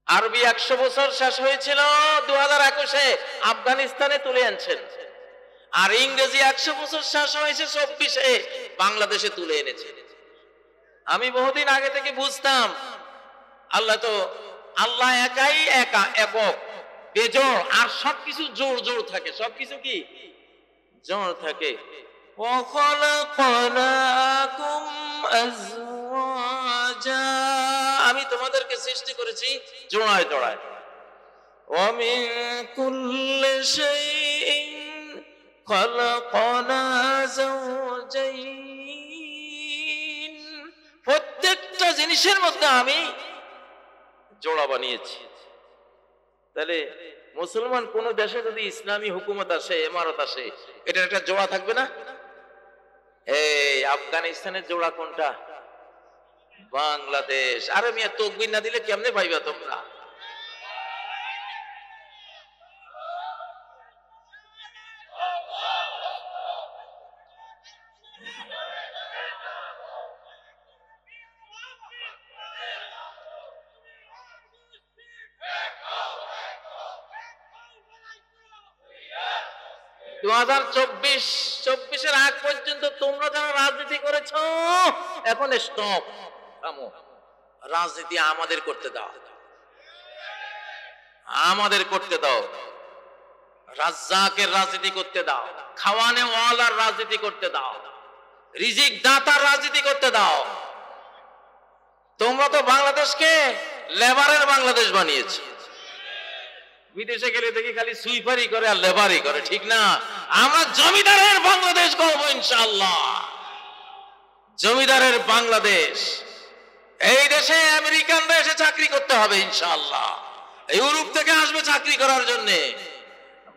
আরবি 100 বছর শেষ হয়েছিল 2021-এ, আফগানিস্তানে তুলে আনছেন। আর ইংরেজি 100 বছর শেষ হয়েছে 24-এ, বাংলাদেশে তুলে এনেছে। আমি বহুদিন আগে থেকে বুঝতাম আল্লাহ একাই, একক, বেজোড়, আর সবকিছু জোড় জোড় থাকে। সবকিছু কি জোড় থাকে। আমি তোমাদেরকে সৃষ্টি করেছি জোড়ায় জোড়ায়। وَمِن كُلِّ شَيْءٍ خَلَقْنَا زَوْجَيْنِ, প্রত্যেকটা জিনিসের মধ্যে আমি জোড়া বানিয়েছি। তাহলে মুসলমান কোন দেশে যদি ইসলামী হুকুমত আসে, ইমারত আসে, এটা একটা জোড়া থাকবে না? এই আফগানিস্তানের জোড়া কোনটা? বাংলাদেশ। আরে মিয়া, তাকবীর না দিলে কেমনে পাইবা তোমরা? চব্বিশের আগ পর্যন্ত তোমরা যারা রাজনীতি করেছো, এখন স্টপ, থামো। রাজনীতি আমাদের করতে দাও, আমাদের করতে দাও। রাজ্জাকের রাজনীতি করতে দাও, খাওয়ানে ওয়ালার রাজনীতি করতে দাও, রিজিক দাতার রাজনীতি করতে দাও। তোমরা তো বাংলাদেশকে লেবারের বাংলাদেশ বানিয়েছো। বিদেশে গেলে দেখি খালি সুইপারি করে আর লেবারি করে, ঠিক না? আমরা জমিদারের বাংলাদেশ করবো ইনশাআল্লাহ। জমিদারের বাংলাদেশ। এই দেশে আমেরিকানরা এসে চাকরি করতে হবে ইনশাআল্লাহ। ইউরোপ থেকে আসবে চাকরি করার জন্য।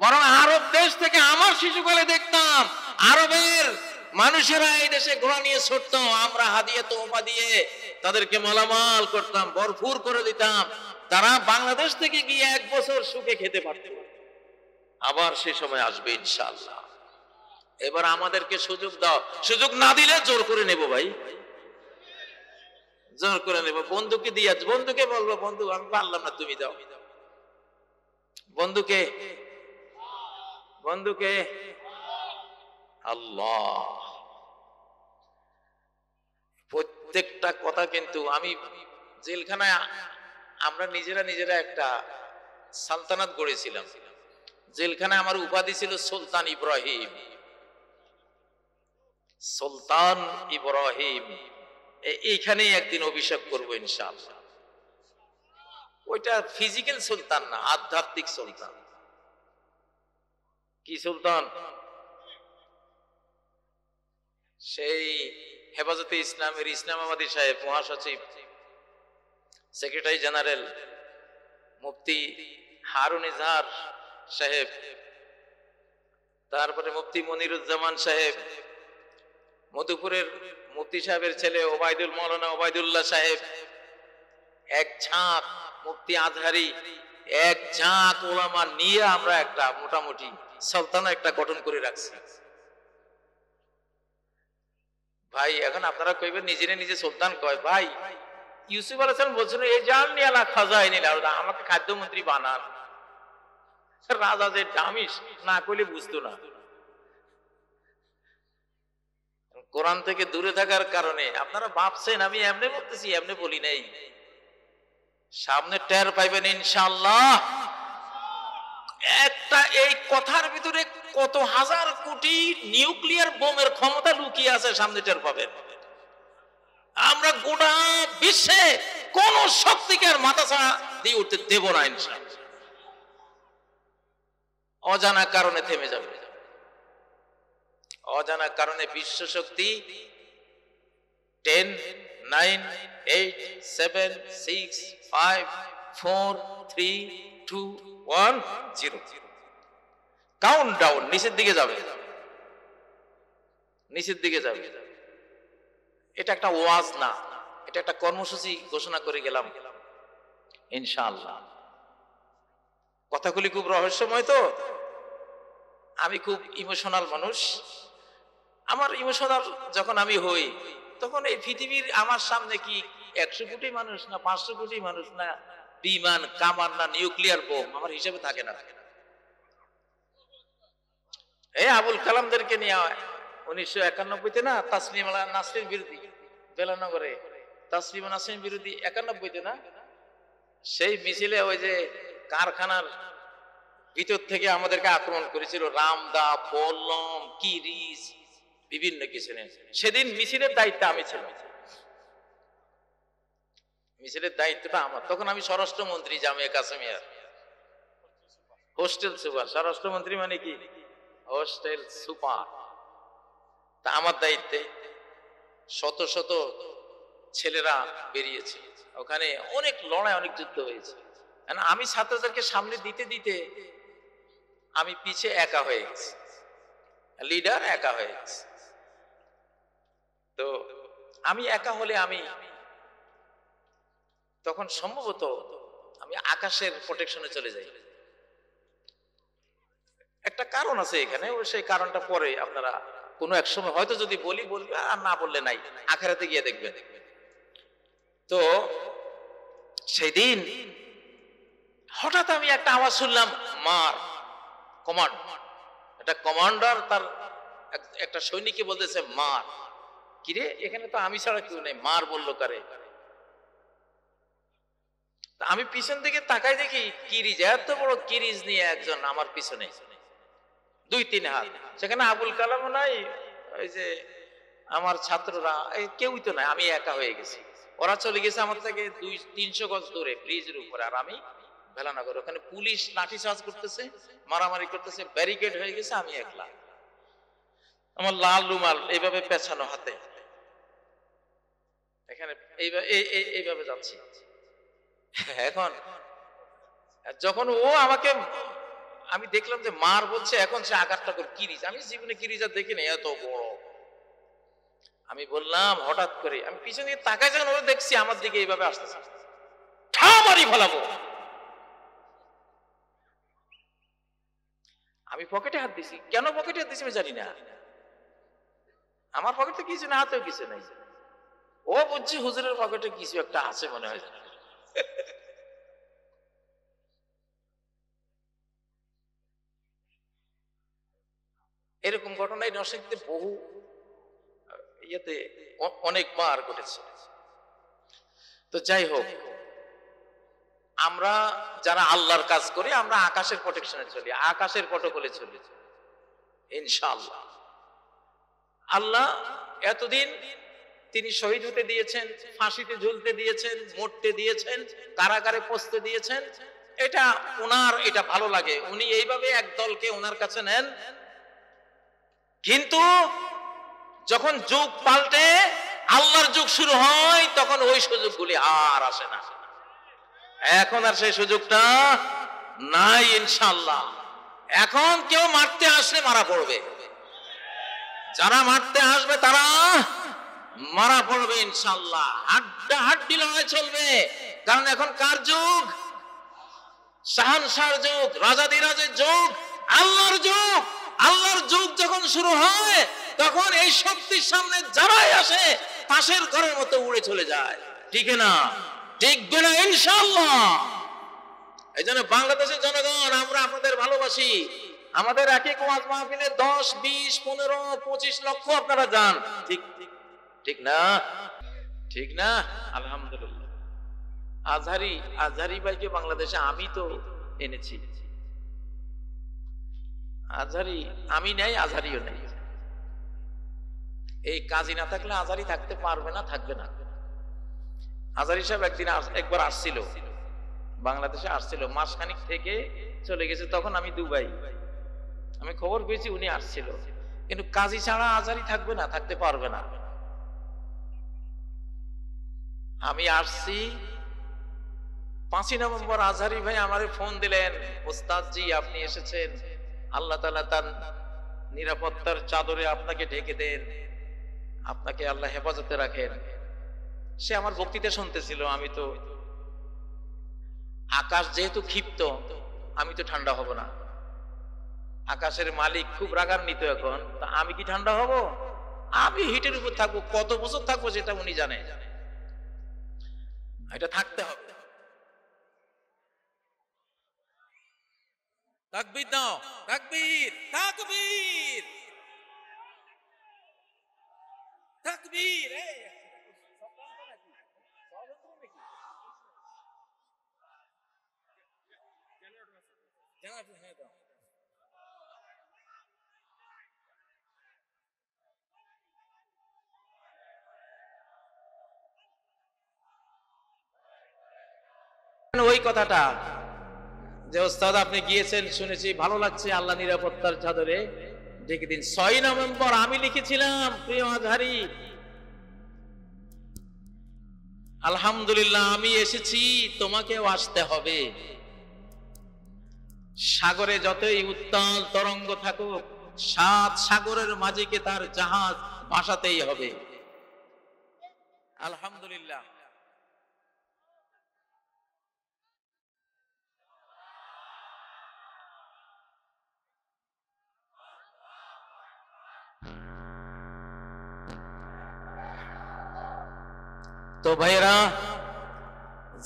বরং আরব দেশ থেকে, আমার শিশুকালে দেখতাম আরবের মানুষেরা এই দেশে ঘোড়া নিয়ে ছুটতো। আমরা হাদিয়া তোহফা দিয়ে তাদেরকে মালামাল করতাম, ভরপুর করে দিতাম, তারা বাংলাদেশ থেকে গিয়ে 1 বছর সুখে খেতে পারত। আবার সে সময় আসবে ইনশাআল্লাহ। এবার আমাদেরকে সুযোগ দাও, সুযোগ না দিলে জোর করে নেব ভাই, জোর করে নেব। বন্ধুকে দিয়ে, বন্ধুকে বলবো, বন্ধু আমি পারলাম না, তুমি দাও। বন্ধুকে, বন্ধুকে আল্লাহ। প্রত্যেকটা কথা কিন্তু আমি জেলখানায়, আমরা নিজেরা একটা সালতানাত গড়েছিলাম। জেলখানায় আমার উপাধি ছিল সুলতান ইব্রাহিম, সুলতান ইব্রাহিম। এইখানেই একদিন অভিষেক করবো ইনশাআল্লাহ। ওইটা ফিজিক্যাল সুলতান না, আধ্যাত্মিক সুলতান। কি সুলতান? সেই হেফাজতে ইসলামের ইসলামাবাদী সাহেব, মহাসচিব, সেক্রেটারি জেনারেল মুফতি হারুন ইজহার সাহেব, তারপরে মুফতি মনিরুজ্জামান সাহেব, মধুপুরের মুফতি সাহেবের ছেলে ওবায়দুল মৌলানা ওবায়দুল্লাহ সাহেব, এক ঝাঁক মুফতি আজহারি, এক ঝাঁক ওলামা নিয়ে আমরা একটা মোটামুটি সালতানা একটা গঠন করে রাখছি। ভাই এখন আপনারা কইবেন নিজেরে নিজে সুলতান কয়। ভাই ইউসুফ আলাইহিস সালাম বলছেন এই জান নিয়ে না খাজাইনি লাউদা, আমাকে খাদ্যমন্ত্রী বানান। রাজা যে ডামিস না কইলে বুঝতো না। কোরআন থেকে দূরে থাকার কারণে আপনারা ভাবছেন আমি এমনি বলতেছি, এমনি বলি নাই। সামনে টের পাইবেন ইনশাআল্লাহ। একটা এই কথার ভিতরে কত হাজার কোটি নিউক্লিয়ার বোমের ক্ষমতা লুকিয়ে আছে, সামনে টের পাবেন। আমরা গোটা বিশ্বে কোন শক্তিকে আর মাথাছাড়া দিয়ে উঠতে দেব না ইনশাআল্লাহ। অজানা কারণে থেমে যাবে, অজানা কারণে বিশ্ব শক্তি 10, 9, 8, 7, 6, 5, 4, 3, 2, 1, 0 কাউন্ট ডাউন নিচের দিকে যাবে, নিচের দিকে যাবে। এটা একটা ওয়াজ না, এটা একটা কর্মসূচি ঘোষণা করে গেলাম ইনশাআল্লাহ। কথাগুলি খুব রহস্যময়, তো আমি খুব ইমোশনাল মানুষ। আমার ইমোশনাল যখন আমি হই, তখন এই পৃথিবীর আমার সামনে কি 100 কোটি মানুষ না 500 কোটি মানুষ না বিমান কামান না নিউক্লিয়ার বোম আমার হিসাবে থাকে না। এই আবুল কালামদেরকে নিয়ে 1991-তে না তাসলিমা নাসরিন বিরোধী বেলানগরে, তাসলিমা নাসরিন বিরোধী 91-তে না, সেই মিছিলে ওই যে কারখানার ভিতর থেকে আমাদেরকে আক্রমণ করেছিল, রামদা, বল্লম, কিরিস, বিভিন্ন কিছু নিয়ে। সেদিন মিছিলের দায়িত্ব আমি ছিলাম, মিছিলের দায়িত্বটা আমার। তখন আমি স্বরাষ্ট্রমন্ত্রী জামিয়া কাসেমিয়ার, হোস্টেল সুপার। স্বরাষ্ট্রমন্ত্রী মানে কি? Hostel super. তা আমার দায়িত্বে শত শত ছেলেরা বেরিয়েছে, ওখানে অনেক লড়াই, অনেক যুদ্ধ হয়েছে। আমি ছাত্রদেরকে সামনে দিতে দিতে আমি পিছে একা হয়ে গেছি, লিডার একা হয়ে গেছে। তো আমি একা হলে আমি তখন সম্ভবত আমি আকাশের প্রোটেকশনে চলে যাই। একটা কারণ আছে এখানে, সেই কারণটা পরে আপনারা কোনো এক সময় হয়তো যদি বলি বলবে, আর না বললে নাই, আখেরাতে গিয়ে দেখবেন। তো সেদিন হঠাৎ আমি একটা আওয়াজ শুনলাম, মার, কমান্ড। একটা কমান্ডার তার একটা সৈনিককে বলতেছে মার। কিরে, এখানে তো আমি ছাড়া কেউ নেই, মার বললো কারে? আমি পিছন দিকে তাকাই, দেখি কিরিজ, এত বড় কিরিজ নিয়ে একজন আমার পিছনে, 2-3 হাত। সেখানে আবুল কালামও নাই, ওই যে আমার ছাত্ররা কেউই তো নাই, আমি একা হয়ে গেছি। ওরা চলে গেছে আমার থেকে 200-300 গজ দূরে ব্রিজের উপরে, আর আমি ভেলানগর। ওখানে পুলিশ লাঠি চার্জ করতেছে, মারামারি করতেছে, ব্যারিকেড হয়ে গেছে, আমি একলা। আমার লাল রুমাল এইভাবে পেছানো হাতে, এখানে এইভাবে যাচ্ছি। এখন যখন ও আমাকে, আমি দেখলাম যে মার বলছে, এখন সে আঘাতটা করে কিরিজ। আমি জীবনে কিরিজ আর দেখিনি এত বড়। আমি বললাম হঠাৎ করে আমি পিছনে তাকাই যখন ওরা দেখছি আমার দিকে এইভাবে আসতেছে, ঠামারি ফেলাবো। আমি পকেটে হাত দিছি। কেন পকেটে হাত দিছি আমি জানি না, আমার পকেটে কিছু না, হাতেও কিছু নাই। ও বুঝছি হুজুরের পকেটে কিছু একটা আছে মনে হয়। এরকম ঘটনায় নরসিংদীতে বহু ইয়েতে অনেকবার ঘটেছে। তো যাই হোক, আমরা যারা আল্লাহর কাজ করি আমরা আকাশের প্রোটেকশনে চলি, আকাশের প্রটোকলে চলি ইনশাআল্লাহ। আল্লাহ এতদিন তিনি শহীদ হতে দিয়েছেন, ফাঁসিতে ঝুলতে দিয়েছেন, মরতে দিয়েছেন, কারাগারে পচতে দিয়েছেন। এটা ওনার এটা ভালো লাগে, উনি এইভাবে এক দলকে ওনার কাছে নেন। কিন্তু যখন যুগ পাল্টে আল্লাহর যুগ শুরু হয় তখন ওই সুযোগগুলি আর আসে না। এখন আর সেই সুযোগটা নাই ইনশাআল্লাহ। এখন কেউ মারতে আসলে মারা পড়বে, যারা মারতে আসবে তারা মারা পড়বে ইনশাআল্লাহ। হাড্ডাহাড্ডি লড়াই চলবে, কারণ এখন কার যুগ? শাহানশাহর যুগ, রাজাদিরাজের যুগ, আল্লাহর যুগ। আল্লাহর যুগ যখন শুরু হয় তখন এই শক্তির সামনে যারাই আসে পাশের ঘরের মতো উড়ে চলে যায়। ঠিক না? টিকবে না ইনশাআল্লাহ। এই জন্য বাংলাদেশের জনগণ, আমরা আপনাদের ভালোবাসি। আমাদের এক এক ওয়াজ মাহফিলে 10, 20, 15, 25 লক্ষ আপনারা যান। ঠিক ঠিক না? ঠিক না? আলহামদুলিল্লাহ। আজহারি ভাইকে বাংলাদেশে আমি তো এনেছি। আজহারি আমি নাই, আজহারিও নাই। এই কাজী না থাকলে আজহারি থাকতে পারবে না, থাকবে না। আজহারি সাহেব একবার আসছিল, বাংলাদেশে আসছিল, মাসখানিক থেকে চলে গেছে। তখন আমি দুবাই, আমি খবর পেয়েছি উনি আসছিল। কিন্তু কাজী ছাড়া আজহারি থাকবে না, থাকতে পারবে না। আমি আসছি 5 নভেম্বর আজহারি ভাই আমারে ফোন দিলেন, ওস্তাদ জি আপনি এসেছেন, আল্লাহ তাআলা তার নিরাপত্তার চাদরে আপনাকে ঢেকে দেন, আপনাকে আল্লাহ হেফাজতে রাখেন। সে আমার বক্তৃতা শুনতেছিল। আমি তো, আকাশ যেহেতু ক্ষিপ্ত, আমি তো ঠান্ডা হব না। আকাশের মালিক খুব রাগান্বিত এখন, তা আমি কি ঠান্ডা হব? আমি হিটের উপর থাকবো, কত বছর থাকবো সেটা উনি জানে, এটা থাকতে হবে। তাকবীর দাও, তাকবীর, তাকবীর, তাকবীর। ওই কথাটা যে ওস্তাদ আপনি গিয়েছেন শুনেছি, ভালো লাগছে, আল্লাহ নিরাপত্তার চাদরে ঢেকে দিন। 6 নভেম্বর আমি লিখেছিলাম, প্রিয় আজহারি আলহামদুলিল্লাহ আমি এসেছি, তোমাকেও আসতে হবে। সাগরে যতই উত্তাল তরঙ্গ থাকুক, 7 সাগরের মাঝিকে তার জাহাজ ভাসাতেই হবে। আলহামদুলিল্লাহ। তো ভাইয়েরা,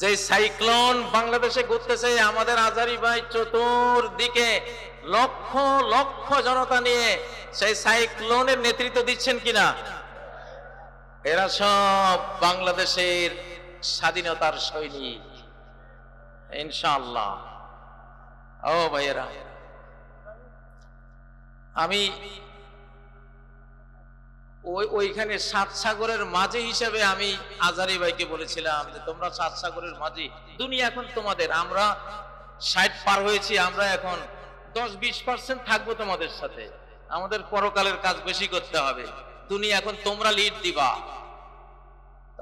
যে সাইক্লোন বাংলাদেশে ঘুরতেছে, আমাদের আজহারি ভাই চতুর্দিকে লক্ষ লক্ষ জনতা নিয়ে সেই সাইক্লোনের নেতৃত্ব দিচ্ছেন কিনা? এরা সব বাংলাদেশের স্বাধীনতার সৈনিক ইনশাআল্লাহ। ও ভাইয়েরা, আমি ওইখানে 7 সাগরের মাঝি হিসেবে আমি আজহারি ভাইকে বলেছিলাম যে তোমরা 7 সাগরের মাঝি, দুনিয়া এখন তোমাদের, আমরা 60 পার হয়েছি, আমরা এখন 10-20% থাকবো তোমাদের সাথে, আমাদের পরকালের কাজ বেশি করতে হবে, দুনিয়া এখন তোমরা লিড দিবা।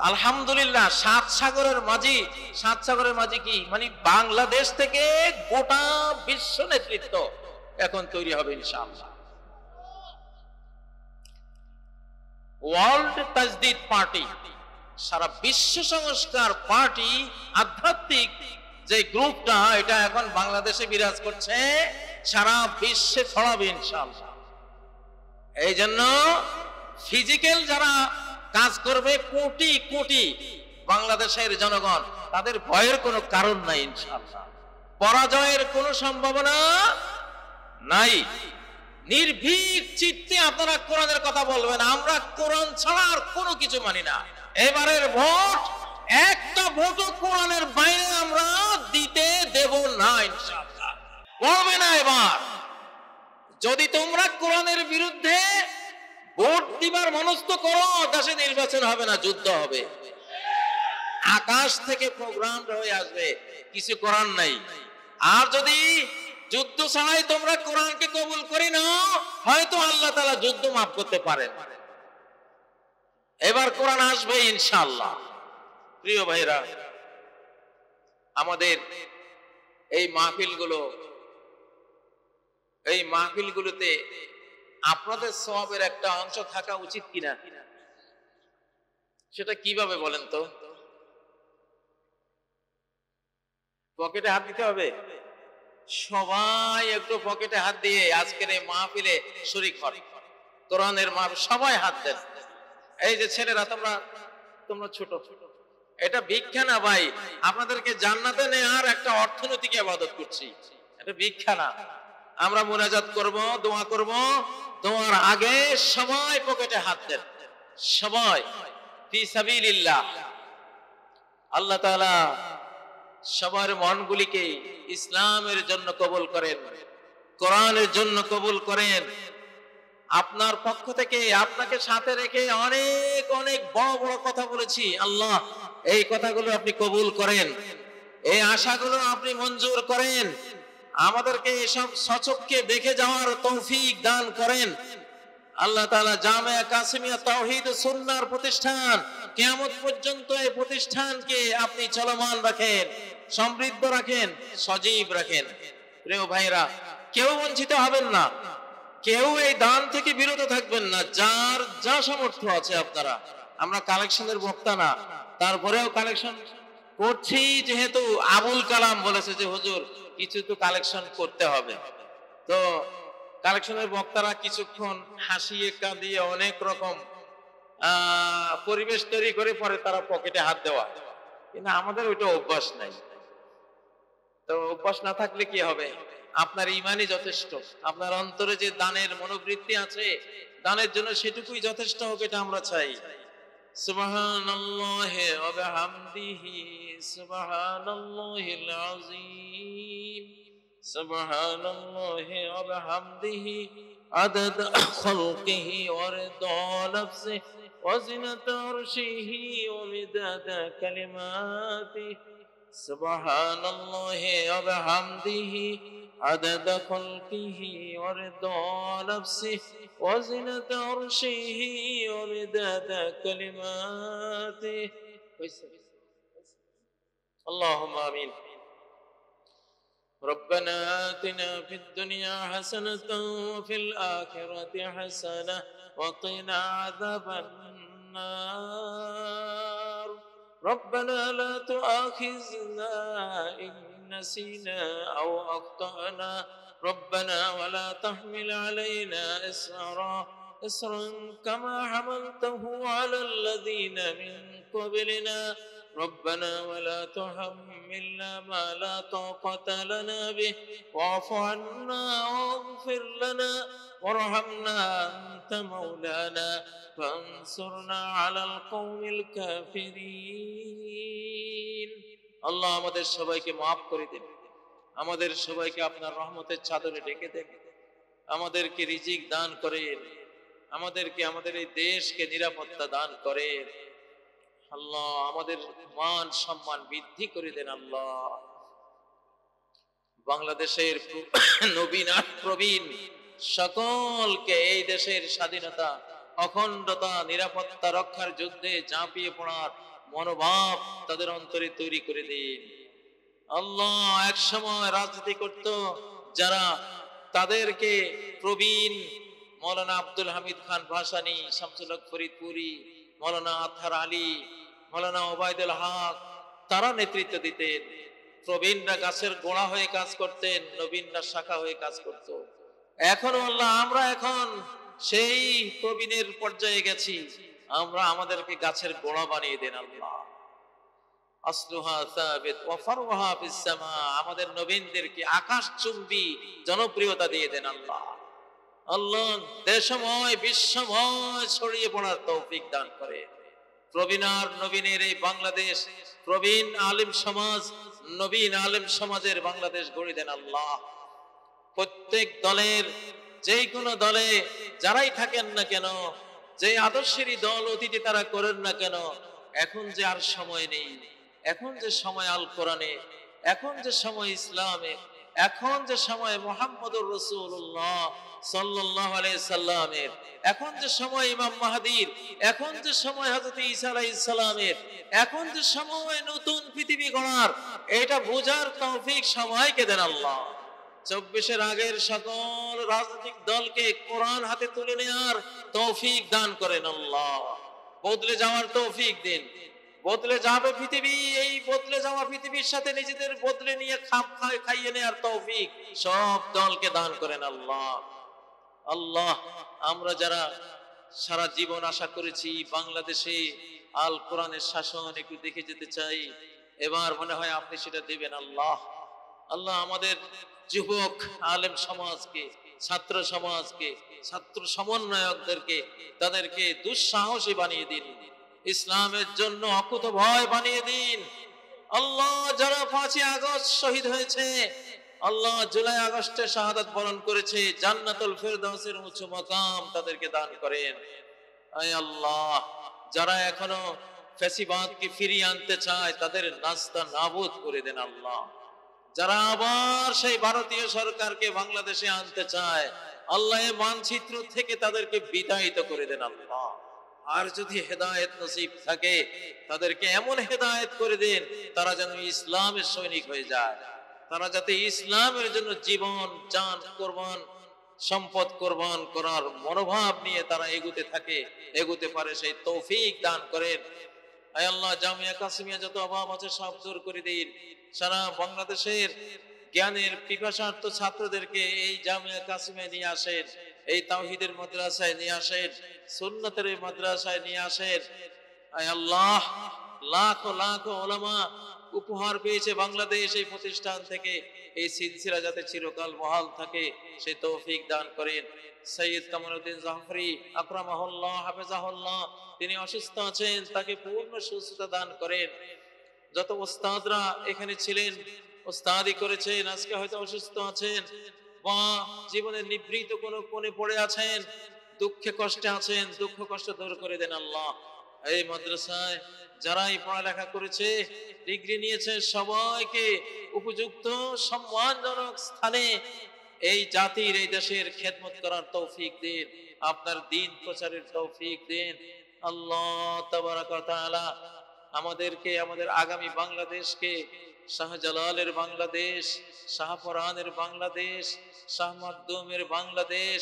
আলহামদুলিল্লাহ 7 সাগরের মাঝি, 7 সাগরের মাঝি কি মানে বাংলাদেশ থেকে গোটা বিশ্ব নেতৃত্ব এখন তৈরি হবে ইনশাআল্লাহ। ওয়ার্ল্ড তাজদিদ পার্টি, সারা বিশ্ব সংস্কার পার্টি, আধ্যাত্মিক যে গ্রুপটা, এটা এখন বাংলাদেশে বিরাজ করছে, সারা বিশ্বে ছড়াবে ইনশাআল্লাহ। এই জন্য ফিজিক্যাল যারা কাজ করবে, কোটি কোটি বাংলাদেশের জনগণ, তাদের ভয়ের কোনো কারণ নাই ইনশাআল্লাহ, পরাজয়ের কোনো সম্ভাবনা নাই। নির্ভীক চিত্তে আপনারা কোরআনের কথা বলবেন, আমরা কোরআন ছাড়া আর কোনো কিছু মানি না। এবারের ভোট, একটা ভোটও কোরআনের বাইরে আমরা দিতে দেব না ইনশাআল্লাহ, বলবে না। এবার যদি তোমরা কোরআনের বিরুদ্ধে ভোট দিবার মনস্থ করো, দেশে নির্বাচন হবে না, যুদ্ধ হবে। আকাশ থেকে প্রোগ্রাম হয়ে আসবে, কিছু করার নাই। আর যদি যুদ্ধ ছাড়াই তোমরা কোরআনকে কবুল করি না, হয়তো আল্লাহ তাআলা যুদ্ধ মাফ করতে পারেন। এবার কোরআন আসবে ইনশাআল্লাহ। প্রিয় ভাইরা, আমাদের এই মাহফিলগুলোতে আপনাদের সওয়াবের একটা অংশ থাকা উচিত কিনা, সেটা কিভাবে বলেন তো? পকেটে হাত দিতে হবে। সবাই একটু পকেটে হাত দিয়ে আজকের এই মাহফিলে শরীক হন। কোরআনের মাহফিল, সবাই হাত দেন। এই যে ছেলেরা, তোমরা ছোট, এটা ভিক্ষা না ভাই, আপনাদেরকে জান্নাতে নেওয়ার একটা অর্থনৈতিক ইবাদত করছি, এটা ভিক্ষা না। আমরা মুনাজাত করব, দোয়া করব, দোয়ার আগে সবাই পকেটে হাত দেন, সবাই ফি সাবিলিল্লাহ। আল্লাহ তাআলা সবার মনগুলিকে ইসলামের জন্য কবুল করেন, কোরআনের জন্য কবুল করেন। আপনার পক্ষ থেকে আপনাকে সাথে রেখে অনেক অনেক বড় বড় কথা বলেছি, আল্লাহ এই কথাগুলো আপনি কবুল করেন, এই আশাগুলো আপনি মঞ্জুর করেন, আমাদেরকে এসব সচক্ষে দেখে যাওয়ার তৌফিক দান করেন। আল্লাহ তাআলা জামিয়া কাসিমিয়া তাওহীদ ও সুন্নাহর প্রতিষ্ঠান, কিয়ামত পর্যন্ত এই প্রতিষ্ঠানকে আপনি চলমান রাখেন, সমৃদ্ধ রাখেন, সজীব রাখেন। প্রিয় ভাইরা, কেউ বঞ্চিত হবেন না, কেউ এই দান থেকে বিরত থাকবেন না। যার যা সামর্থ্য আছে আপনারা, আমরা কালেকশনের বক্তা না, তারপরেও কালেকশন করছি, যেহেতু আবুল কালাম বলেছে যে হুজুর কিছু তো কালেকশন করতে হবে। তো কালেকশনের বক্তারা কিছুক্ষণ হাসিয়ে কাঁদিয়ে অনেক রকম পরিবেশ তৈরি করে পরে তারা পকেটে হাত দেওয়া, কিন্তু আমাদের ওইটা অভ্যাস নাই। তো অভ্যাস না থাকলে কি হবে? আপনার ঈমানই যথেষ্ট, আপনার অন্তরে যে দানের মনোবৃত্তি আছে, দানের জন্য সেটুকুই যথেষ্ট হোক, এটা আমরা চাই। সুবহানাল্লাহি ওয়া বিহামদিহি সুবহানাল্লাহিল আযীম সুবহানাল্লাহি ওয়া বিহামদিহি আদাদ খালকিহি ওয়া রিদা নাফসিহি ওয়া জিনাতা আরশিহি ওয়া মিদাদা কালিমাতিহি সুবহানাল্লাহি ওয়া বিহামদিহি আদাদ খালকিহি ওয়া রিদা নাফসিহি ওয়া জিনাতা আরশিহি ওয়া মিদাদা কালিমাতিহি। আল্লাহুম্মা আমিন। ربنا آتنا في الدنيا حسنة وفي الآخرة حسنة وقنا عذاب النار. ربنا لا تؤاخذنا إن نسينا أو أخطأنا. ربنا ولا تحمل علينا إصرا كما حملته على الذين من قبلنا. ربنا ولا تحملنا ما لا طاقة لنا به واعف عنا واغفر لنا وارحمنا أنت مولانا فانصرنا على القوم الكافرين. আল্লাহ আমাদের সবাইকে মাফ করে দিন, আমাদের সবাইকে আপনার রহমতের চাদরে ঢেকে দেন, আমাদেরকে রিজিক দান করেন, আমাদেরকে আমাদের এই দেশকে নিরাপত্তা দান করেন। আল্লাহ আমাদের মান সম্মান বৃদ্ধি করে দেন। আল্লাহ বাংলাদেশের নবীন আর প্রবীণ সকলকে এই দেশের স্বাধীনতা, অখণ্ডতা, নিরাপত্তা রক্ষার যুদ্ধে ঝাঁপিয়ে পড়ার মনোভাব তাদের অন্তরে তৈরি করে দিন। আল্লাহ এক সময় রাজনীতি করত যারা, তাদেরকে প্রবীণ মৌলানা আব্দুল হামিদ খান ভাসানী, শামসুল হক ফরিদপুরি, মৌলানা আতহার আলী, মৌলানা ওবায়দুল হক, তারা নেতৃত্ব দিতেন। প্রবীণরা গাছের গোড়া হয়ে কাজ করতেন, নবীনরা শাখা হয়ে কাজ করত। এখন আল্লাহ আমরা এখন সেই প্রবীণের পর্যায়ে গেছি, আমরা আমাদেরকে গাছের গোড়া বানিয়ে দেন আল্লাহ। আসলুহা সাবিত ওয়া ফারউহা ফিস সামা, আমাদের নবীনদেরকে আকাশচুম্বী জনপ্রিয়তা দিয়ে দেন আল্লাহ। আল্লাহ দেশময় বিশ্বময় ছড়িয়ে পড়ার তৌফিক দান করে। প্রবীণ আর নবীনের এই বাংলাদেশ, প্রবীণ আলেম সমাজ, নবীন আলেম সমাজের বাংলাদেশ গড়ে দেন আল্লাহ। প্রত্যেক দলের, যে কোনো দলে যারাই থাকেন না কেন, যে আদর্শেরই দল অতীতে তারা করেন না কেন, এখন যে আর সময় নেই, এখন যে সময় আল কোরআনে, এখন যে সময় ইসলামে, এখন যে সময় মুহাম্মদুর রাসূলুল্লাহ সাল্লাল্লাহু আলাইহি সাল্লামের, এখন যে সময় ইমাম মাহদীর, এখন যে সময় হযরত ঈসা আলাইহিস সালামের, এখন যে সময় নতুন পৃথিবী গড়ার, এটা বোঝার তৌফিক সবাইকে দেন আল্লাহ। 24-এর আগের সকল রাজনৈতিক দলকে কোরআন হাতে তুলে নেওয়ার তৌফিক দান করেন আল্লাহ। বদলে যাওয়ার তৌফিক দিন। বদলে যাবে পৃথিবী, এই বদলে যাওয়া পৃথিবীর সাথে নিজেদের বদলে নিয়ে খাপ খাইয়ে নেওয়ার তৌফিক সব দলকে দান করেন আল্লাহ। আল্লাহ, আমরা যারা সারা জীবন আশা করেছি বাংলাদেশে আল কোরআনের শাসন একটু দেখে যেতে চাই, এবার মনে হয় আপনি সেটা দেবেন আল্লাহ। আল্লাহ, আমাদের যুবক আলেম সমাজকে, ছাত্র সমাজকে, ছাত্র সমন্বয়কদেরকে, তাদেরকে দুঃসাহসী বানিয়ে দিন, ইসলামের জন্য অকুত ভয় বানিয়ে দিন আল্লাহ। যারা 5ই আগস্ট শহীদ হয়েছে আল্লাহ, জুলাই আগস্টে শাহাদাত বরণ করেছে, জান্নাতুল ফেরদাউসের উচ্চ মাকাম তাদেরকে দান করেন। আয় আল্লাহ, যারা এখনো ফ্যাসিবাদকে ফিরিয়ে আনতে চায় তাদের নাস্তা নাবুদ করে দেন আল্লাহ। যারা আবার সেই ভারতীয় সরকারকে বাংলাদেশে আনতে চায় আল্লাহ, এই মানচিত্র থেকে তাদেরকে বিতাড়িত করে দেন আল্লাহ। আর যদি হেদায়েত নসিব থাকে তাদেরকে এমন হেদায়েত করে দেন তারা যেন ইসলামের সৈনিক হয়ে যায়, তারা যাতে ইসলামের জন্য জীবন জান কোরবান, সম্পদ কোরবান করার মনোভাব নিয়ে তারা এগুতে পারে, সেই তৌফিক দান করেন। আয় আল্লাহ, জামিয়া কাসিমিয়া যত অভাব আছে সব দূর করে দিন। সারা বাংলাদেশের জ্ঞানের পিপাসার্থ ছাত্রদেরকে এই জামিয়া কাসিমিয়া নিয়ে আসেন, এই তাওহীদের মাদ্রাসায় নিয়ে আসেন, সুন্নতের মাদ্রাসায় নিয়ে আসেন। আয় আল্লাহ, লাখো লাখো উলামা উপহার পেয়েছে বাংলাদেশ এই প্রতিষ্ঠান থেকে, এই সিলসিলা যাতে চিরকাল বহাল থাকে সেই তৌফিক দান করেন। সৈয়দ কামালউদ্দিন জাফরি আকরামাহুল্লাহ হাফেজাহুল্লাহ, তিনি অসুস্থ আছেন, তাকে পূর্ণ সুস্থতা দান করেন। যত ওস্তাদরা এখানে ছিলেন, ওস্তাদি করেছেন, আজকে হয়তো অসুস্থ আছেন বা জীবনের নিভৃত কোনো কোণে পড়ে আছেন, দুঃখে কষ্টে আছেন, দুঃখ কষ্ট দূর করে দেন আল্লাহ। এই মাদ্রাসায় যারাই পড়ালেখা করেছে, ডিগ্রি নিয়েছে, সবাইকে উপযুক্ত সম্মানজনক স্থানে এই জাতির, এই দেশের খেদমত করার তৌফিক দিন, আপনার দ্বীন প্রচারের তৌফিক দিন আল্লাহ তাবারাক ওয়া তাআলা। আমাদেরকে, আমাদের আগামী বাংলাদেশকে শাহজালালের বাংলাদেশ, শাহপরানের বাংলাদেশ, শাহ মাকদুমের বাংলাদেশ,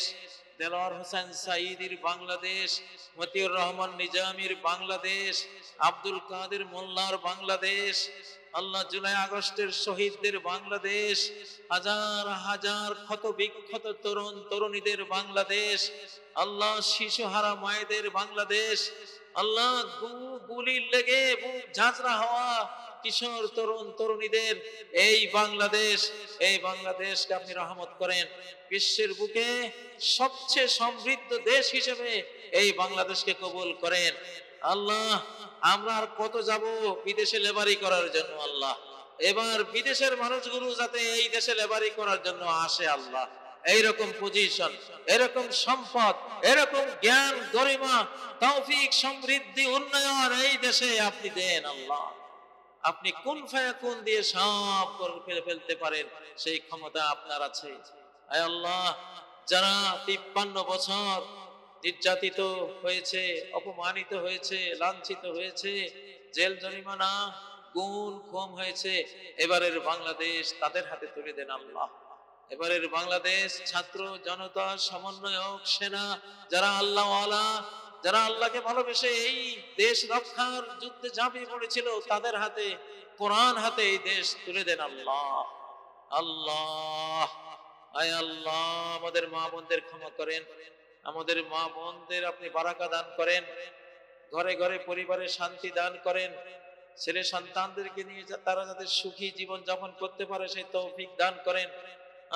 দেলোয়ার হোসেন সাঈদীর বাংলাদেশ, মতিউর রহমান নিজামীর বাংলাদেশ, আব্দুল কাদের মোল্লার বাংলাদেশ, আল্লাহ জুলাই আগস্টের শহীদদের বাংলাদেশ, হাজার হাজার ক্ষত বিক্ষত তরুণ তরুণীদের বাংলাদেশ, আল্লাহ শিশুহারা মায়েদের বাংলাদেশ, আল্লাহ গুলির লেগে বুক ঝাঁঝরা হওয়া কিশোর তরুণ তরুণীদের এই বাংলাদেশ, এই বাংলাদেশকে আপনি রহমত করেন। বিশ্বের বুকে সবচেয়ে সমৃদ্ধ দেশ হিসেবে এই বাংলাদেশকে কবুল করেন আল্লাহ। আমরা আর কত যাব বিদেশে লেবারি করার জন্য আল্লাহ, এবার বিদেশের মানুষগুলো যাতে এই দেশে লেবারি করার জন্য আসে আল্লাহ, এইরকম পজিশন, এরকম সম্পদ, এরকম জ্ঞান, গরিমা, তৌফিক, সমৃদ্ধি, উন্নয়ন এই দেশে আপনি দেন আল্লাহ। আপনি কুন ফায়াকুন দিয়ে সব করে ফেলতে পারেন, সেই ক্ষমতা আপনার আছে। আয় আল্লাহ, যারা 53 বছর নির্যাতিত হয়েছে, অপমানিত হয়েছে, লাঞ্ছিত হয়েছে, জেল জরিমানা, গুম খুন হয়েছে, এবারের বাংলাদেশ তাদের হাতে তুলে দেন আল্লাহ। এবারের বাংলাদেশ ছাত্র জনতা সমন্বয়ক সেনা, যারা আল্লাহওয়ালা, যারা আল্লাহকে ভালোবেসে এই দেশ রক্ষার যুদ্ধে ঝাঁপিয়ে পড়েছিল, তাদের হাতে, কোরআন হাতে এই দেশ তুলে দেন আল্লাহ। আল্লাহ, আয় আল্লাহ, আমাদের মা বোনদের ক্ষমা করেন, আমাদের মা বোনদের আপনি বারাকা দান করেন, ঘরে ঘরে পরিবারে শান্তি দান করেন, ছেলে সন্তানদেরকে নিয়ে তারা যাতে সুখী জীবন যাপন করতে পারে সেই তৌফিক দান করেন।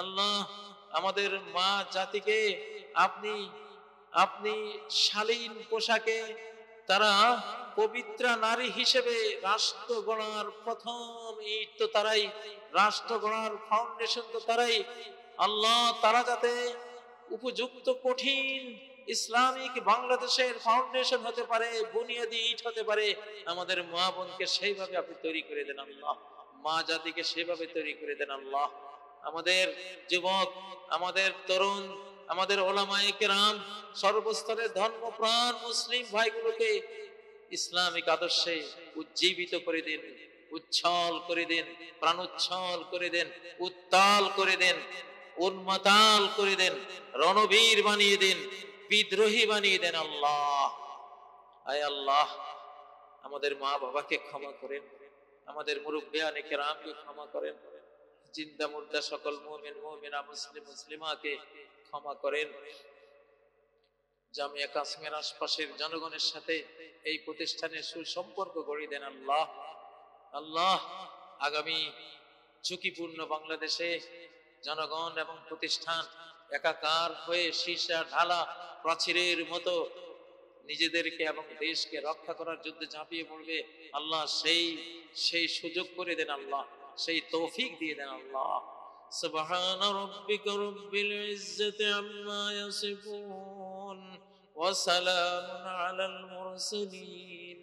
আল্লাহ, আমাদের মা জাতিকে আপনি আপনি শালীন পোশাকে, তারা পবিত্রা নারী হিসেবে রাষ্ট্র গড়ার প্রথম ইট তো তারাই, রাষ্ট্র গড়ার ফাউন্ডেশন তো তারাই। আল্লাহ, তারা যাতে উপযুক্ত কঠিন ইসলামিক বাংলাদেশের ফাউন্ডেশন হতে পারে, বুনিয়াদি ইট হতে পারে, আমাদের মা বোনকে সেইভাবে আপনি তৈরি করে দেন আল্লাহ, মা জাতিকে সেভাবে তৈরি করে দেন আল্লাহ। আমাদের যুবক, আমাদের তরুণ, আমাদের ওলামায়ে কেরাম, সর্বস্তরের ধর্মপ্রাণ মুসলিম ভাইগুলোকে ইসলামিক আদর্শে উজ্জীবিত করে দিন, উচ্ছল করে দিন, প্রাণোচ্ছল করে দেন, উত্তাল করে দেন, উন্মাতাল করে দেন, রণবীর বানিয়ে দেন, বিদ্রোহী বানিয়ে দেন আল্লাহ। আয় আল্লাহ, আমাদের মা বাবাকে ক্ষমা করেন, আমাদের মুরব্বিয়ানে কেরামকে ক্ষমা করেন, জিন্দা মুর্দা সকল মুমিন মুমিনা মুসলিম মুসলিমাকে ক্ষমা করেন। জামিয়া কাসিমের আশপাশের জনগণের সাথে এই প্রতিষ্ঠানের সুসম্পর্ক গড়িয়ে দেন আল্লাহ। আল্লাহ, আগামী ঝুঁকিপূর্ণ বাংলাদেশে জনগণ এবং প্রতিষ্ঠান একাকার হয়ে সীসা ঢালা প্রাচীরের মতো নিজেদেরকে এবং দেশকে রক্ষা করার যুদ্ধে ঝাঁপিয়ে পড়বে আল্লাহ, সেই সুযোগ করে দেন আল্লাহ, সেই তৌফিক দিয়ে দেন আল্লাহ। সুবহান রাব্বিকা রাব্বিল ইজ্জাতি আম্মা ইয়াসিফুন ওয়া সালামুন আলাল মুরসালিন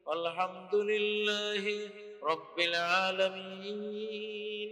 ওয়ালহামদুলিল্লাহি রাব্বিল আলামিন।